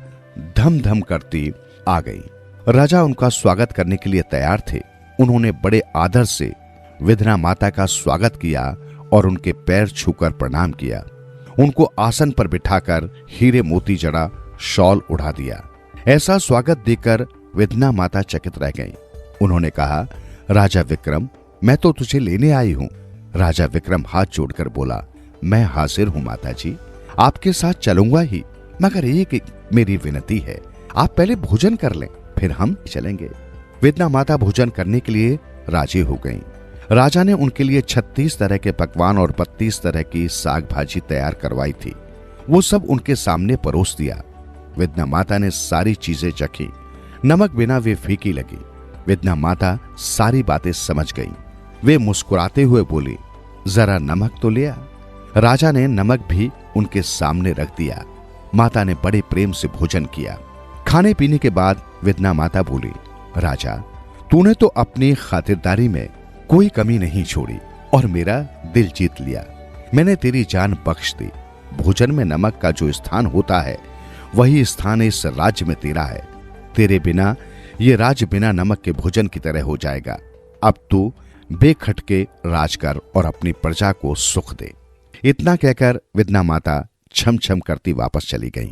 धम धम करती आ गई। राजा उनका स्वागत करने के लिए तैयार थे। उन्होंने बड़े आदर से विधना माता का स्वागत किया और उनके पैर छूकर प्रणाम किया। उनको आसन पर बिठाकर हीरे मोती जड़ा शॉल उड़ा दिया। ऐसा स्वागत देखकर विधना माता चकित रह गईं। उन्होंने कहा, राजा विक्रम, मैं तो तुझे लेने आई हूं। राजा विक्रम हाथ जोड़कर बोला, मैं हाजिर हूं माताजी, आपके साथ चलूंगा ही, मगर एक मेरी विनती है, आप पहले भोजन कर लें, फिर हम चलेंगे। विधना माता भोजन करने के लिए राजी हो गईं। राजा ने उनके लिए 36 तरह के पकवान और 32 तरह की साग भाजी तैयार करवाई थी। वो सब उनके सामने परोस दिया। विधना माता ने सारी चीजें चखी। नमक बिना वे फीकी लगी। विधना माता सारी बातें समझ गईं। वे मुस्कुराते हुए बोली, जरा नमक तो ले आ। राजा ने नमक भी उनके सामने रख दिया। माता ने बड़े प्रेम से भोजन किया। खाने पीने के बाद विधना माता बोली, राजा, तूने तो अपनी खातिरदारी में कोई कमी नहीं छोड़ी और मेरा दिल जीत लिया। मैंने तेरी जान बख्श दी। भोजन में नमक का जो स्थान होता है वही स्थान इस राज्य में तेरा है। तेरे बिना ये राज्य बिना नमक के भोजन की तरह हो जाएगा। अब तू बेखटके राज कर और अपनी प्रजा को सुख दे। इतना कहकर विधना माता छम छम करती वापस चली गई,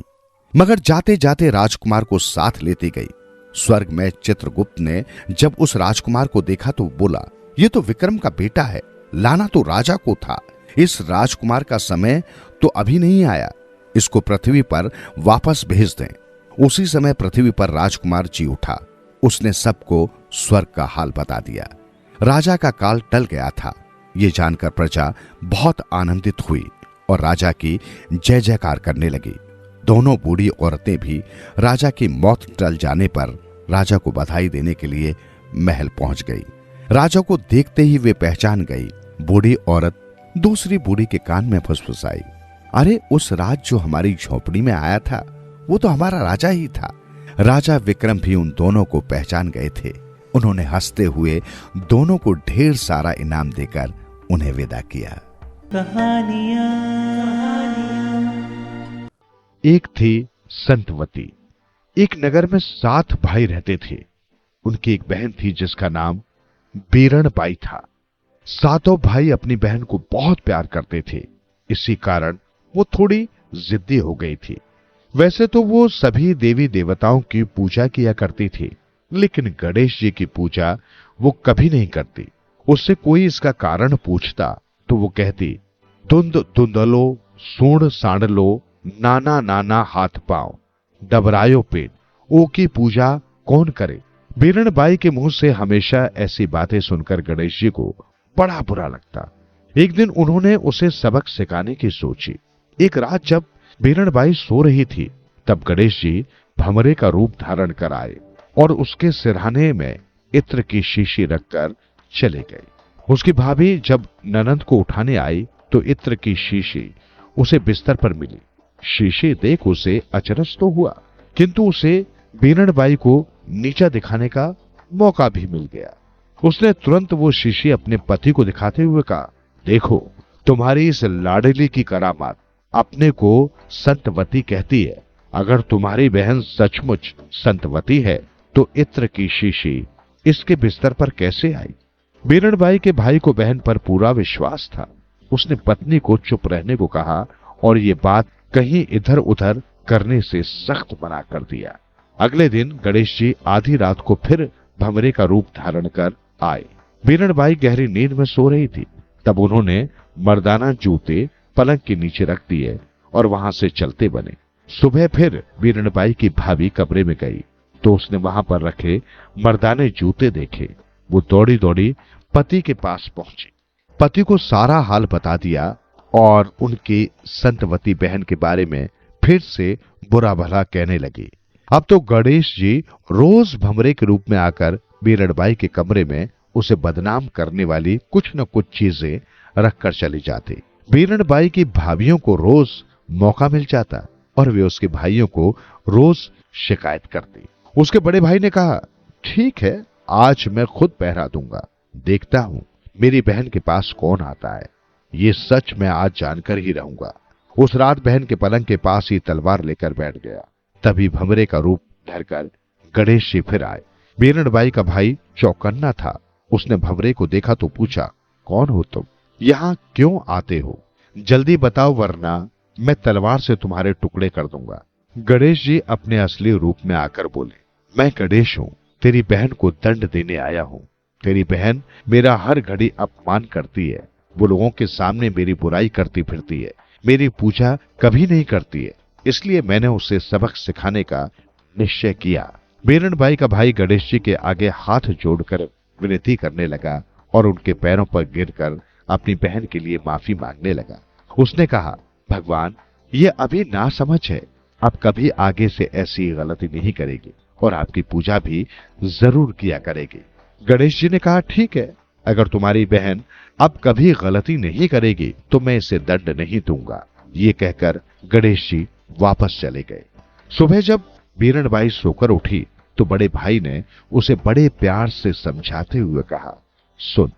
मगर जाते जाते राजकुमार को साथ लेती गई। स्वर्ग में चित्रगुप्त ने जब उस राजकुमार को देखा तो बोला, ये तो विक्रम का बेटा है, लाना तो राजा को था। इस राजकुमार का समय तो अभी नहीं आया, इसको पृथ्वी पर वापस भेज दें। उसी समय पृथ्वी पर राजकुमार जी उठा। उसने सबको स्वर्ग का हाल बता दिया। राजा का काल टल गया था। ये जानकर प्रजा बहुत आनंदित हुई और राजा की जय जयकार करने लगी। दोनों बूढ़ी औरतें भी राजा की मौत टल जाने पर राजा को बधाई देने के लिए महल पहुंच गई। राजा को देखते ही वे पहचान गई। बूढ़ी औरत दूसरी बूढ़ी के कान में फुसफुसाई, अरे उस रात जो हमारी झोपड़ी में आया था वो तो हमारा राजा ही था। राजा विक्रम भी उन दोनों को पहचान गए थे। उन्होंने हंसते हुए दोनों को ढेर सारा इनाम देकर उन्हें विदा किया। एक थी संतवती। एक नगर में 7 भाई रहते थे। उनकी एक बहन थी जिसका नाम बीरणबाई था। सातों भाई अपनी बहन को बहुत प्यार करते थे। इसी कारण वो थोड़ी जिद्दी हो गई थी। वैसे तो वो सभी देवी देवताओं की पूजा किया करती थी, लेकिन गणेश जी की पूजा वो कभी नहीं करती। उससे कोई इसका कारण पूछता तो वो कहती, धुंध धुंधलो सूंड सांडलो नाना नाना हाथ पांव डबरायो पेट, ओ की पूजा कौन करे। बीरणबाई के मुंह से हमेशा ऐसी बातें सुनकर गणेश जी को बड़ा बुरा लगता। एक दिन उन्होंने उसे सबक सिखाने की सोची। एक रात जब बीरणबाई सो रही थी तब गणेश जी भंवरे का रूप धारण कर आए और उसके सिरहाने में इत्र की शीशी रखकर चले गए। उसकी भाभी जब ननंद को उठाने आई तो इत्र की शीशी उसे बिस्तर पर मिली। शीशी देख उसे अचरज तो हुआ, किंतु उसे बीरणबाई को नीचा दिखाने का मौका भी मिल गया। उसने तुरंत वो शीशी अपने पति को दिखाते हुए कहा, देखो तुम्हारी इस लाडली की करामात अपने को संतवती कहती है। अगर तुम्हारी बहन सचमुच संतवती है तो इत्र की शीशी इसके बिस्तर पर कैसे आई। बीरणबाई के भाई को बहन पर पूरा विश्वास था। उसने पत्नी को चुप रहने को कहा और ये बात कहीं इधर उधर करने से सख्त मना कर दिया। अगले दिन गणेश जी आधी रात को फिर भंवरे का रूप धारण कर आए। बीरणबाई गहरी नींद में सो रही थी। तब उन्होंने मर्दाना जूते पलंग के नीचे रख दिए और वहां से चलते बने। सुबह फिर बीरणबाई की भाभी कमरे में गई तो उसने वहां पर रखे मर्दाने जूते देखे। वो दौड़ी दौड़ी पति के पास पहुंची, पति को सारा हाल बता दिया और उनकी संतवती बहन के बारे में फिर से बुरा भला कहने लगी। अब तो गणेश जी रोज भंवरे के रूप में आकर बीरणबाई के कमरे में उसे बदनाम करने वाली कुछ न कुछ चीजें रखकर चले जाते। बीरणबाई की भाभियों को रोज मौका मिल जाता और वे उसके भाइयों को रोज शिकायत करती। उसके बड़े भाई ने कहा, ठीक है आज मैं खुद पहरा दूंगा, देखता हूं मेरी बहन के पास कौन आता है। ये सच मैं आज जानकर ही रहूंगा। उस रात बहन के पलंग के पास ही तलवार लेकर बैठ गया। तभी भंवरे का रूप धरकर गणेश जी फिर आए। बीरणबाई का भाई चौकन्ना था। उसने भंवरे को देखा तो पूछा, कौन हो तुम, यहां क्यों आते हो, जल्दी बताओ वरना मैं तलवार से तुम्हारे टुकड़े कर दूंगा। गणेश जी अपने असली रूप में आकर बोले, मैं गणेश हूं, तेरी बहन को दंड देने आया हूं। तेरी बहन मेरा हर घड़ी अपमान करती है। वो लोगों के सामने मेरी बुराई करती फिरती है, मेरी पूजा कभी नहीं करती है, इसलिए मैंने उसे सबक सिखाने का निश्चय किया। बीरणबाई का भाई गणेश जी के आगे हाथ जोड़कर विनती करने लगा और उनके पैरों पर गिरकर अपनी बहन के लिए माफी मांगने लगा। उसने कहा, भगवान ये अभी नासमझ है, अब कभी आगे से ऐसी गलती नहीं करेगी और आपकी पूजा भी जरूर किया करेगी। गणेश जी ने कहा, ठीक है, अगर तुम्हारी बहन अब कभी गलती नहीं करेगी तो मैं इसे दंड नहीं दूंगा। ये कहकर गणेश जी वापस चले गए। सुबह जब बीरणबाई सोकर उठी तो बड़े भाई ने उसे बड़े प्यार से समझाते हुए कहा, सुन,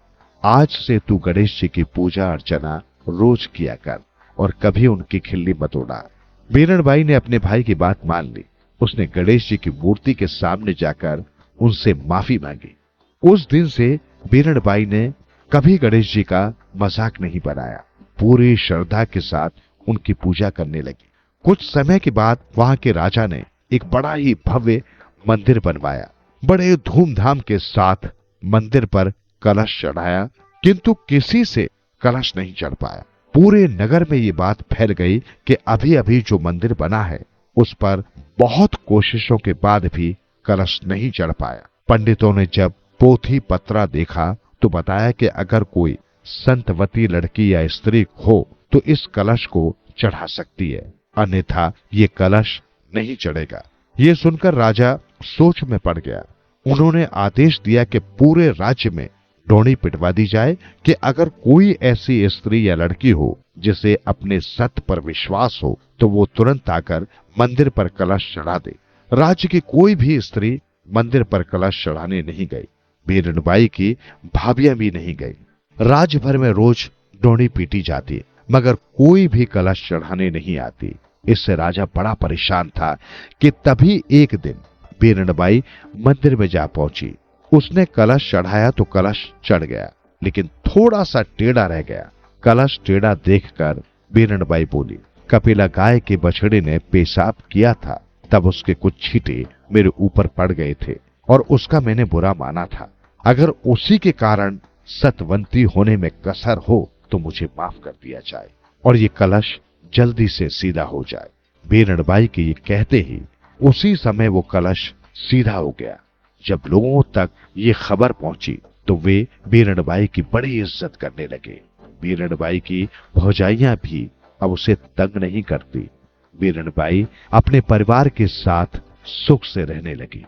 आज से तू गणेश जी की पूजा अर्चना रोज किया कर और कभी उनकी खिल्ली मत उड़ा। बीरणबाई ने अपने भाई की बात मान ली। उसने गणेश जी की मूर्ति के सामने जाकर उनसे माफी मांगी। उस दिन से बीरणबाई ने कभी गणेश जी का मजाक नहीं बनाया, पूरी श्रद्धा के साथ उनकी पूजा करने लगी। कुछ समय के बाद वहां के राजा ने एक बड़ा ही भव्य मंदिर बनवाया। बड़े धूमधाम के साथ मंदिर पर कलश चढ़ाया, किंतु किसी से कलश नहीं चढ़ पाया। पूरे नगर में ये बात फैल गई कि अभी अभी जो मंदिर बना है उस पर बहुत कोशिशों के बाद भी कलश नहीं चढ़ पाया। पंडितों ने जब पोथी पत्रा देखा तो बताया कि अगर कोई संतवती लड़की या स्त्री हो तो इस कलश को चढ़ा सकती है। अन्यथा ये कलश नहीं चढ़ेगा। ये सुनकर राजा सोच में पड़ गया। उन्होंने आदेश दिया कि पूरे राज्य में डोणी पिटवा दी जाए कि अगर कोई ऐसी स्त्री या लड़की हो जिसे अपने सत्य पर विश्वास हो तो वो तुरंत आकर मंदिर पर कलश चढ़ा दे। राज्य की कोई भी स्त्री मंदिर पर कलश चढ़ाने नहीं गई। बीरनबाई की भाभियां भी नहीं गई। राज्य भर में रोज डोणी पीटी जाती मगर कोई भी कलश चढ़ाने नहीं आती। इससे राजा बड़ा परेशान था कि तभी एक दिन बीरनबाई मंदिर में जा पहुंची। उसने कलश चढ़ाया तो कलश चढ़ गया, लेकिन थोड़ा सा टेढ़ा रह गया। कलश टेढ़ा देखकर बीरनबाई बोली, कपिला गाय के बछड़े ने पेशाब किया था, तब उसके कुछ छींटे मेरे ऊपर पड़ गए थे और उसका मैंने बुरा माना था। अगर उसी के कारण सतवंती होने में कसर हो तो मुझे माफ कर दिया जाए और ये कलश जल्दी से सीधा हो जाए। बीरनबाई के ये कहते ही उसी समय वो कलश सीधा हो गया। जब लोगों तक ये खबर पहुंची तो वे बीरनबाई की बड़ी इज्जत करने लगे। बीरनबाई की भौजाइयां भी अब उसे तंग नहीं करती। बीरनबाई अपने परिवार के साथ सुख से रहने लगी।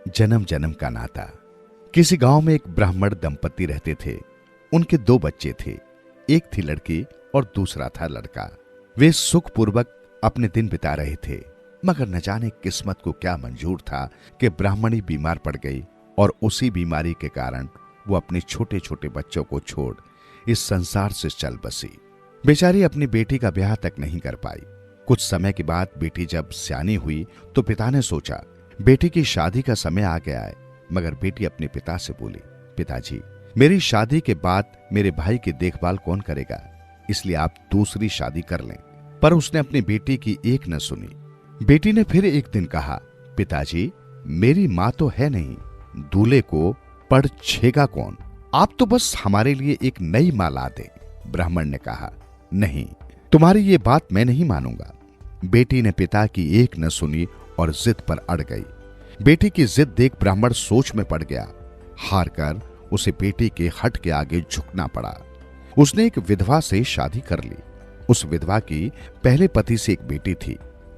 जन्म जन्म का नाता। किसी गांव में एक ब्राह्मण दंपति रहते थे। उनके 2 बच्चे थे, एक थी लड़की और दूसरा था लड़का। वे सुखपूर्वक अपने दिन बिता रहे थे, मगर न जाने किस्मत को क्या मंजूर था कि ब्राह्मणी बीमार पड़ गई और उसी बीमारी के कारण वो अपने छोटे छोटे बच्चों को छोड़ इस संसार से चल बसी। बेचारी अपनी बेटी का ब्याह तक नहीं कर पाई। कुछ समय के बाद बेटी जब सियानी हुई तो पिता ने सोचा बेटी की शादी का समय आ गया है। मगर बेटी अपने पिता से बोली, पिताजी, मेरी शादी के बाद मेरे भाई की देखभाल कौन करेगा, इसलिए आप दूसरी शादी कर लें। पर उसने अपनी बेटी की एक न सुनी। बेटी ने फिर एक दिन कहा, पिताजी, मेरी मां तो है नहीं, दूल्हे को पढ़ छेगा कौन, आप तो बस हमारे लिए एक नई मां ला दे। ब्राह्मण ने कहा, नहीं, तुम्हारी ये बात मैं नहीं मानूंगा। बेटी ने पिता की एक न सुनी और जिद पर अड़ गई। बेटी की जिद देख ब्राह्मण सोच में पड़ गया। हार कर उसे बेटी के हट के आगे झुकना पड़ा। उसने एक विधवा से शादी कर ली। उस विधवा की पहले पति से एक बेटी थी,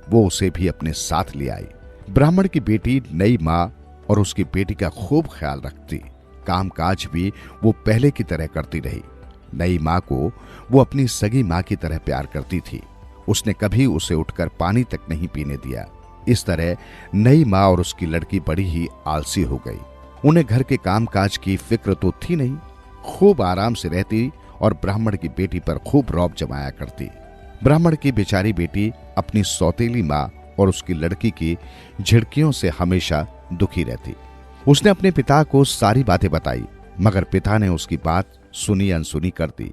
वो उसे भी अपने साथ ले आई। ब्राह्मण की बेटी नई मां और उसकी बेटी का खूब ख्याल रखती। कामकाज भी वो पहले की तरह करती रही। नई मां को वो अपनी सगी मां की तरह प्यार करती थी। उसने कभी उसे उठकर पानी तक नहीं पीने दिया। इस तरह नई मां और उसकी लड़की बड़ी ही आलसी हो गई। उन्हें घर के कामकाज की फिक्र तो थी नहीं। खूब आराम से रहती और ब्राह्मण की बेटी पर खूब रौब जमाया करती। ब्राह्मण की बेचारी बेटी अपनी सौतेली मां और उसकी लड़की की झिड़कियों से हमेशा दुखी रहती। उसने अपने पिता को सारी बातें बताई, मगर पिता ने उसकी बात सुनी अनसुनी कर दी।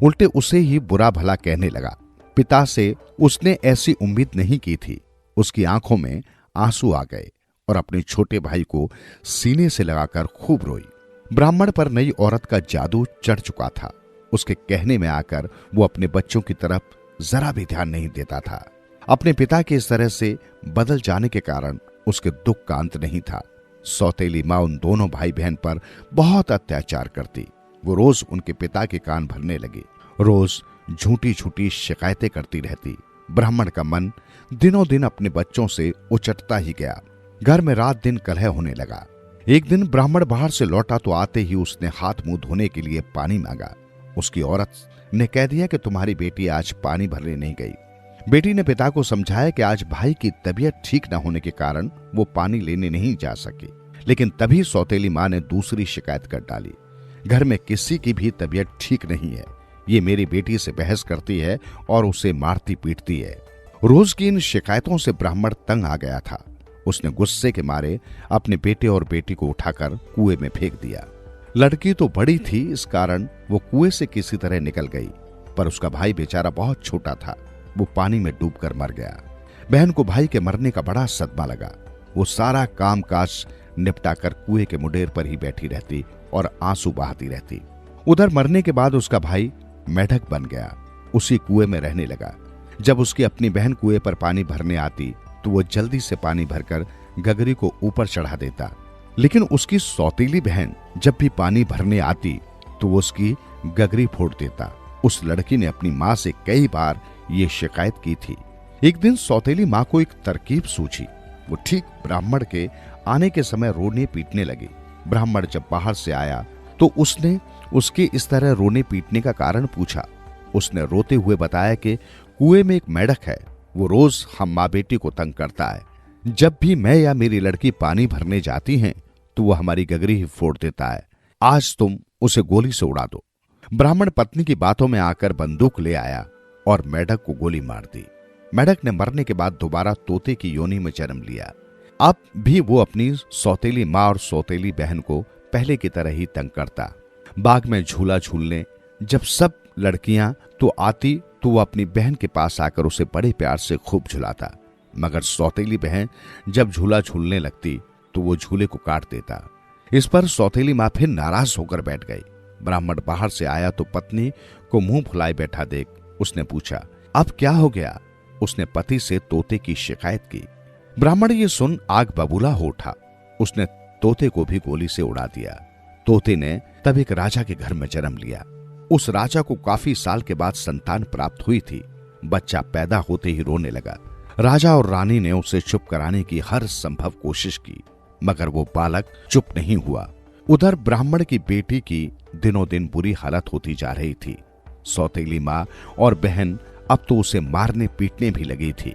उल्टे उसे ही बुरा भला कहने लगा। पिता से उसने ऐसी उम्मीद नहीं की थी। उसकी आंखों में आंसू आ गए और अपने छोटे भाई को सीने से लगाकर खूब रोई। ब्राह्मण पर नई औरत का जादू चढ़ चुका था। उसके कहने में आकर वो अपने बच्चों की तरफ जरा भी ध्यान नहीं देता था। अपने पिता के इस तरह से बदल जाने के कारण उसके दुख का अंत नहीं था। सौतेली मां उन दोनों भाई बहन पर बहुत अत्याचार करती। वो रोज उनके पिता के कान भरने लगी। रोज झूठी झूठी शिकायतें करती रहती। ब्राह्मण का मन दिनों दिन अपने बच्चों से उचटता ही गया। घर में रात दिन कलह होने लगा। एक दिन ब्राह्मण बाहर से लौटा तो आते ही उसने हाथ मुंह धोने के लिए पानी मांगा। उसकी औरत ने कह दिया कि तुम्हारी बेटी आज पानी भरने नहीं गई। बेटी ने पिता को समझाया कि आज भाई की तबीयत ठीक न होने के कारण वो पानी लेने नहीं जा सकी। लेकिन तभी सौतेली मां ने दूसरी शिकायत कर डाली, घर में किसी की भी तबीयत ठीक नहीं है। ये मेरी बेटी से बहस करती है और उसे मारती पीटती है। रोज की इन शिकायतों से ब्राह्मण तंग आ गया था। उसने गुस्से के मारे अपने बेटे और बेटी को उठाकर कुएं में फेंक दिया। लड़की तो बड़ी थी, इस कारण वो कुएं से किसी तरह निकल गई, पर उसका भाई बेचारा बहुत छोटा था। वो पानी में डूबकर मर गया। बहन को भाई के मरने का बड़ा सदमा लगा। वो सारा काम काज निपटाकर कुएं के मुडेर पर ही बैठी रहती और आंसू बहाती रहती। उधर मरने के बाद उसका भाई मेढक बन गया, उसी कुएं में रहने लगा। जब उसकी अपनी बहन कुएं पर पानी भरने आती तो वो जल्दी से पानी भरकर गगरी को ऊपर चढ़ा देता। लेकिन उसकी सौतीली बहन जब भी पानी भरने आती तो वो उसकी गगरी फोड़ देता उस लड़की ने अपनी माँ से कई बार ये शिकायत की थी। एक दिन सौतेली माँ को एक तरकीब सूझी। वो ठीक ब्राह्मण के आने के समय रोने पीटने लगी। ब्राह्मण जब बाहर से आया तो उसने उसके इस तरह रोने पीटने का कारण पूछा। उसने रोते हुए बताया कि कुएं में एक मेंढक है, वो रोज हम माँ बेटी को तंग करता है। जब भी मैं या मेरी लड़की पानी भरने जाती हैं तो वो हमारी गगरी ही फोड़ देता है। आज तुम उसे गोली से उड़ा दो। ब्राह्मण पत्नी की बातों में आकर बंदूक ले आया और मेंढक को गोली मार दी। मेंढक ने मरने के बाद दोबारा तोते की योनि में जन्म लिया। अब भी वो अपनी सौतेली माँ और सौतेली बहन को पहले की तरह ही तंग करता। बाग में झूला झूलने जब सब लड़कियां तो आती तो वो अपनी बहन के पास आकर उसे बड़े प्यार से खूब झुलाता, मगर सौतेली बहन जब झूला झूलने लगती तो वो झूले को काट देता। इस पर सौतेली माँ फिर नाराज होकर बैठ गई। ब्राह्मण बाहर से आया तो पत्नी को मुंह फुलाए बैठा देख उसने पूछा, अब क्या हो गया? उसने पति से तोते की शिकायत की। ब्राह्मण ये सुन आग बबूला हो उठा। उसने तोते को भी गोली से उड़ा दिया। तोते ने तब एक राजा के घर में जन्म लिया। उस राजा को काफी साल के बाद संतान प्राप्त हुई थी। बच्चा पैदा होते ही रोने लगा। राजा और रानी ने उसे चुप कराने की हर संभव कोशिश की, मगर वो बालक चुप नहीं हुआ। उधर ब्राह्मण की बेटी की दिनों दिन बुरी हालत होती जा रही थी। सौतेली माँ और बहन अब तो उसे मारने पीटने भी लगी थी।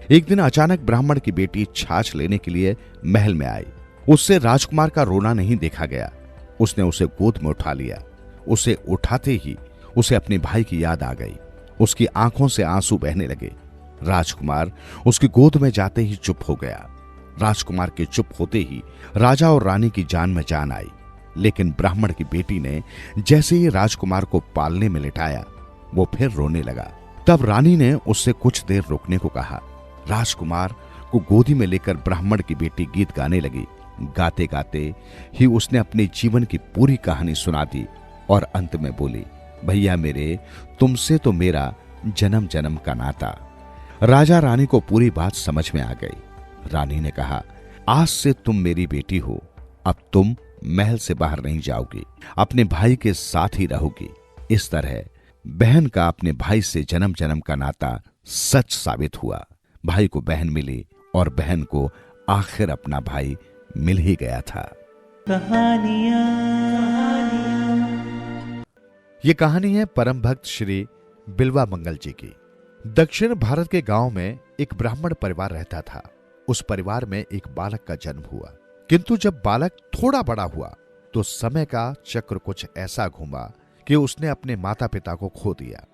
एक दिन अचानक ब्राह्मण की बेटी छाछ लेने के लिए महल में आई। उससे राजकुमार का रोना नहीं देखा गया। उसने उसे गोद में उठा लिया। उसे उठाते ही उसे अपने भाई की याद आ गई। उसकी आंखों से आंसू बहने लगे। राजकुमार उसकी गोद में जाते ही चुप हो गया। राजकुमार के चुप होते ही राजा और रानी की जान में जान आई। लेकिन ब्राह्मण की बेटी ने जैसे ही राजकुमार को पालने में लिटाया, वो फिर रोने लगा। तब रानी ने उससे कुछ देर रुकने को कहा। राजकुमार को गोदी में लेकर ब्राह्मण की बेटी गीत गाने लगी। गाते गाते ही उसने अपने जीवन की पूरी कहानी सुना दी और अंत में बोली, भैया मेरे, तुमसे तो मेरा जन्म जन्म का नाता। राजा रानी को पूरी बात समझ में आ गई। रानी ने कहा, आज से तुम मेरी बेटी हो। अब तुम महल से बाहर नहीं जाओगी, अपने भाई के साथ ही रहोगी। इस तरह बहन का अपने भाई से जन्म जन्म का नाता सच साबित हुआ। भाई को बहन मिली और बहन को आखिर अपना भाई मिल ही गया था। ये कहानी है परम भक्त श्री बिल्वा मंगल जी की। दक्षिण भारत के गांव में एक ब्राह्मण परिवार रहता था। उस परिवार में एक बालक का जन्म हुआ, किंतु जब बालक थोड़ा बड़ा हुआ तो समय का चक्र कुछ ऐसा घूमा कि उसने अपने माता पिता को खो दिया।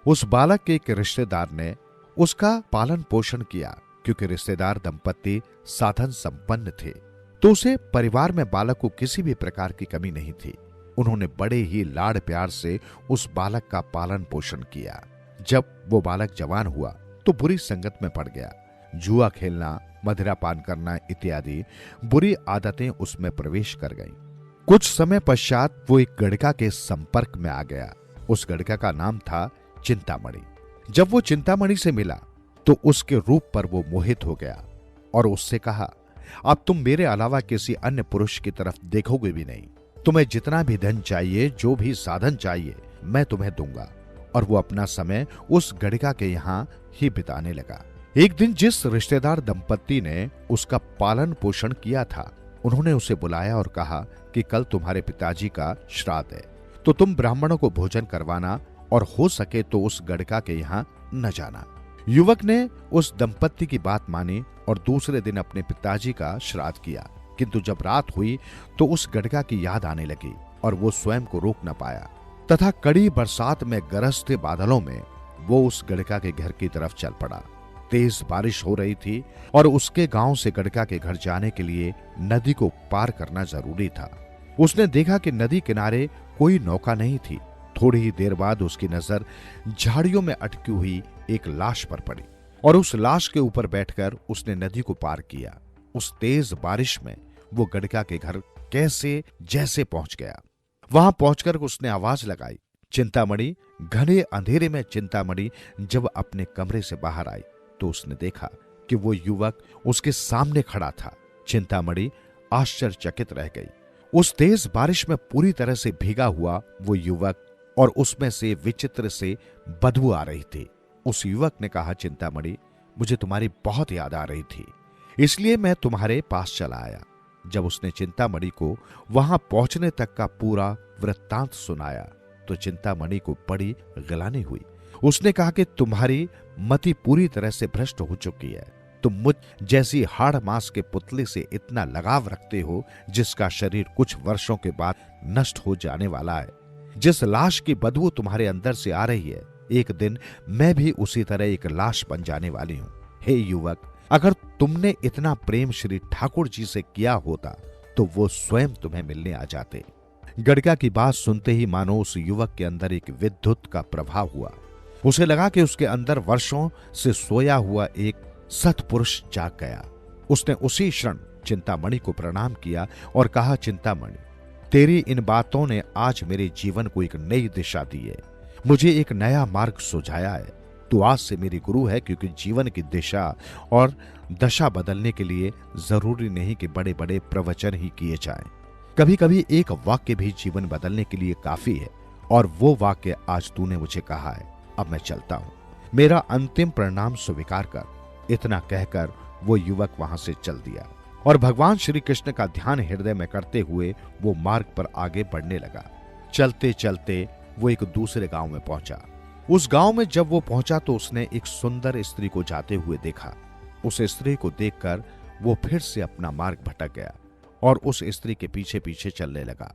उस बालक के एक रिश्तेदार ने उसका पालन पोषण किया, क्योंकि रिश्तेदार दंपत्ति साधन संपन्न थे, तो उसे परिवार में बालक को किसी भी प्रकार की कमी नहीं थी। उन्होंने बड़े ही लाड़ प्यार से उस बालक का पालन पोषण किया। जब वो बालक जवान हुआ तो बुरी संगत में पड़ गया। जुआ खेलना, मदिरा पान करना इत्यादि बुरी आदतें उसमें प्रवेश कर गईं। कुछ समय पश्चात वो एक गड़का के संपर्क में आ गया। उस गड़का का नाम था चिंतामणि। जब वो चिंतामणि से मिला तो उसके रूप पर वो मोहित हो गया और उससे कहा, अब तुम मेरे अलावा किसी अन्य पुरुष की तरफ देखोगे भी नहीं। तुम्हें जितना भी धन चाहिए, जो भी साधन चाहिए, मैं तुम्हें दूंगा। और वो अपना समय उस गड़का के यहाँ ही बिताने लगा। एक दिन जिस रिश्तेदार दंपत्ति ने उसका पालन पोषण किया था, उन्होंने उसे बुलाया और कहा कि कल तुम्हारे पिताजी का श्राद्ध है, तो तुम ब्राह्मणों को भोजन करवाना और हो सके तो उस गड़का के यहाँ न जाना। युवक ने उस दंपत्ति की बात मानी और दूसरे दिन अपने पिताजी का श्राद्ध किया। किंतु जब रात हुई तो उस गड़का की याद आने लगी और वो स्वयं को रोक न पाया तथा कड़ी बरसात में गरजते बादलों में वो उस गड़का के घर की तरफ चल पड़ा। तेज बारिश हो रही थी और उसके गांव से गड़का के घर जाने के लिए नदी को पार करना जरूरी था। उसने देखा कि नदी किनारे कोई नौका नहीं थी। थोड़ी ही देर बाद उसकी नजर झाड़ियों में अटकी हुई एक लाश पर पड़ी और उस लाश के ऊपर बैठकर उसने नदी को पार किया। उस तेज बारिश में वो गड़का के घर कैसे जैसे पहुंच गया। वहां पहुंचकर उसने आवाज लगाई, चिंतामणि। घने अंधेरे में चिंतामणि जब अपने कमरे से बाहर आई तो उसने देखा कि वो युवक उसके सामने खड़ा था। चिंतामणि आश्चर्यचकित रह गई। उस तेज बारिश में पूरी तरह से भीगा हुआ वो युवक और उसमें से विचित्र से बदबू आ रही थी। उस युवक ने कहा, चिंतामणि, मुझे तुम्हारी बहुत याद आ रही थी, इसलिए मैं तुम्हारे पास चला आया। जब उसने चिंतामणि को वहां पहुंचने तक का पूरा वृत्तांत सुनाया तो चिंतामणि को बड़ी गिलानी हुई। उसने कहा कि तुम्हारी मति पूरी तरह से भ्रष्ट हो चुकी है। तुम मुझ जैसी हाड़ मांस के पुतले से इतना लगाव रखते हो जिसका शरीर कुछ वर्षों के बाद नष्ट हो जाने वाला है। जिस लाश की बदबू तुम्हारे अंदर से आ रही है, एक दिन मैं भी उसी तरह एक लाश बन जाने वाली हूं। हे युवक, अगर तुमने इतना प्रेम श्री ठाकुर जी से किया होता तो वो स्वयं तुम्हें मिलने आ जाते। गड़गा की बात सुनते ही मानो उस युवक के अंदर एक विद्युत का प्रभाव हुआ। उसे लगा कि उसके अंदर वर्षों से सोया हुआ एक सत्पुरुष जाग गया। उसने उसी क्षण चिंतामणि को प्रणाम किया और कहा, चिंतामणि, तेरी इन बातों ने आज मेरे जीवन को एक नई दिशा दी है, मुझे एक नया मार्ग सुझाया है। तू आज से मेरी गुरु है, क्योंकि जीवन की दिशा और दशा बदलने के लिए जरूरी नहीं कि बड़े बड़े प्रवचन ही किए जाएं। कभी कभी एक वाक्य भी जीवन बदलने के लिए काफी है, और वो वाक्य आज तूने मुझे कहा है। अब मैं चलता हूं, मेरा अंतिम प्रणाम स्वीकार कर। इतना कहकर वो युवक वहां से चल दिया और भगवान श्री कृष्ण का ध्यान हृदय में करते हुए वो मार्ग पर आगे बढ़ने लगा। चलते चलते वो एक दूसरे गांव में पहुंचा। उस गांव में जब वो पहुंचा तो उसने एक सुंदर स्त्री को जाते हुए देखा। उस स्त्री को देखकर वो फिर से अपना मार्ग भटक गया और उस स्त्री के पीछे पीछे चलने लगा।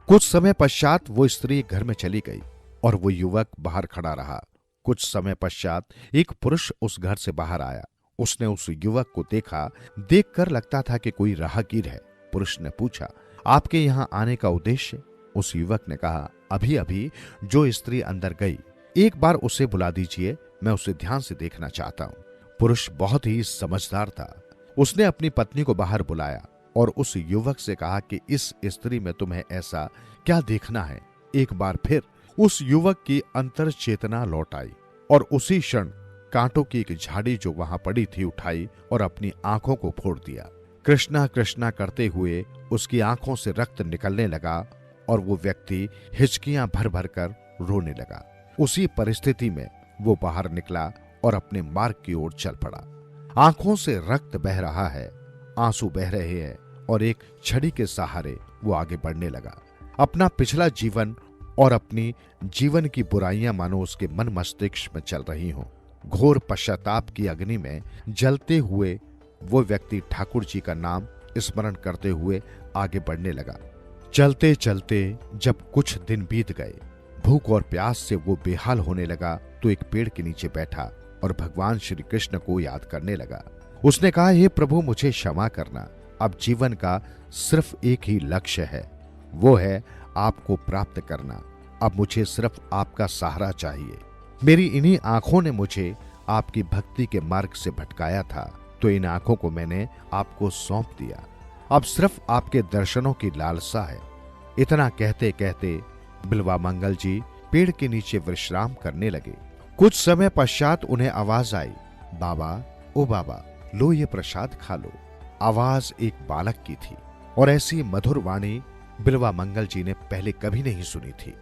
कुछ समय पश्चात वो स्त्री घर में चली गई और वो युवक बाहर खड़ा रहा। कुछ समय पश्चात एक पुरुष उस घर से बाहर आया। उसने उस युवक को देखा। देखकर लगता था कि कोई राहगीर है। पुरुष ने पूछा, आपके यहां आने का उद्देश्य? उस युवक ने कहा, अभी अभी जो स्त्री अंदर गई, एक बार उसे बुला दीजिए, मैं उसे ध्यान से देखना चाहता हूं। पुरुष बहुत ही समझदार था। उसने अपनी पत्नी को बाहर बुलाया और उस युवक से कहा कि इस स्त्री में तुम्हें ऐसा क्या देखना है? एक बार फिर उस युवक की अंतर चेतना लौट आई और उसी क्षण कांटों की एक झाड़ी जो वहां पड़ी थी उठाई और अपनी आंखों को फोड़ दिया। कृष्णा कृष्णा करते हुए उसकी आंखों से रक्त निकलने लगा और वो व्यक्ति हिचकियां भर भर कर रोने लगा। उसी परिस्थिति में वो बाहर निकला और अपने मार्ग की ओर चल पड़ा। आंखों से रक्त बह रहा है, आंसू बह रहे हैं और एक छड़ी के सहारे वो आगे बढ़ने लगा। अपना पिछला जीवन और अपनी जीवन की बुराइयां मानो उसके मन मस्तिष्क में चल रही हों। घोर पश्चाताप की अग्नि में जलते हुए वो व्यक्ति ठाकुर जी का नाम स्मरण करते हुए आगे बढ़ने लगा। चलते चलते जब कुछ दिन बीत गए, भूख और प्यास से वो बेहाल होने लगा तो एक पेड़ के नीचे बैठा और भगवान श्री कृष्ण को याद करने लगा। उसने कहा, हे प्रभु, मुझे क्षमा करना। अब जीवन का सिर्फ एक ही लक्ष्य है, वो है आपको प्राप्त करना। अब मुझे सिर्फ आपका सहारा चाहिए। मेरी इन्हीं आंखों ने मुझे आपकी भक्ति के मार्ग से भटकाया था, तो इन आंखों को मैंने आपको सौंप दिया। अब सिर्फ आपके दर्शनों की लालसा है। इतना कहते कहते बिल्वामंगल जी पेड़ के नीचे विश्राम करने लगे। कुछ समय पश्चात उन्हें आवाज आई, बाबा, ओ बाबा, लो ये प्रसाद खा लो। आवाज एक बालक की थी और ऐसी मधुर वाणी बिल्वामंगल जी ने पहले कभी नहीं सुनी थी।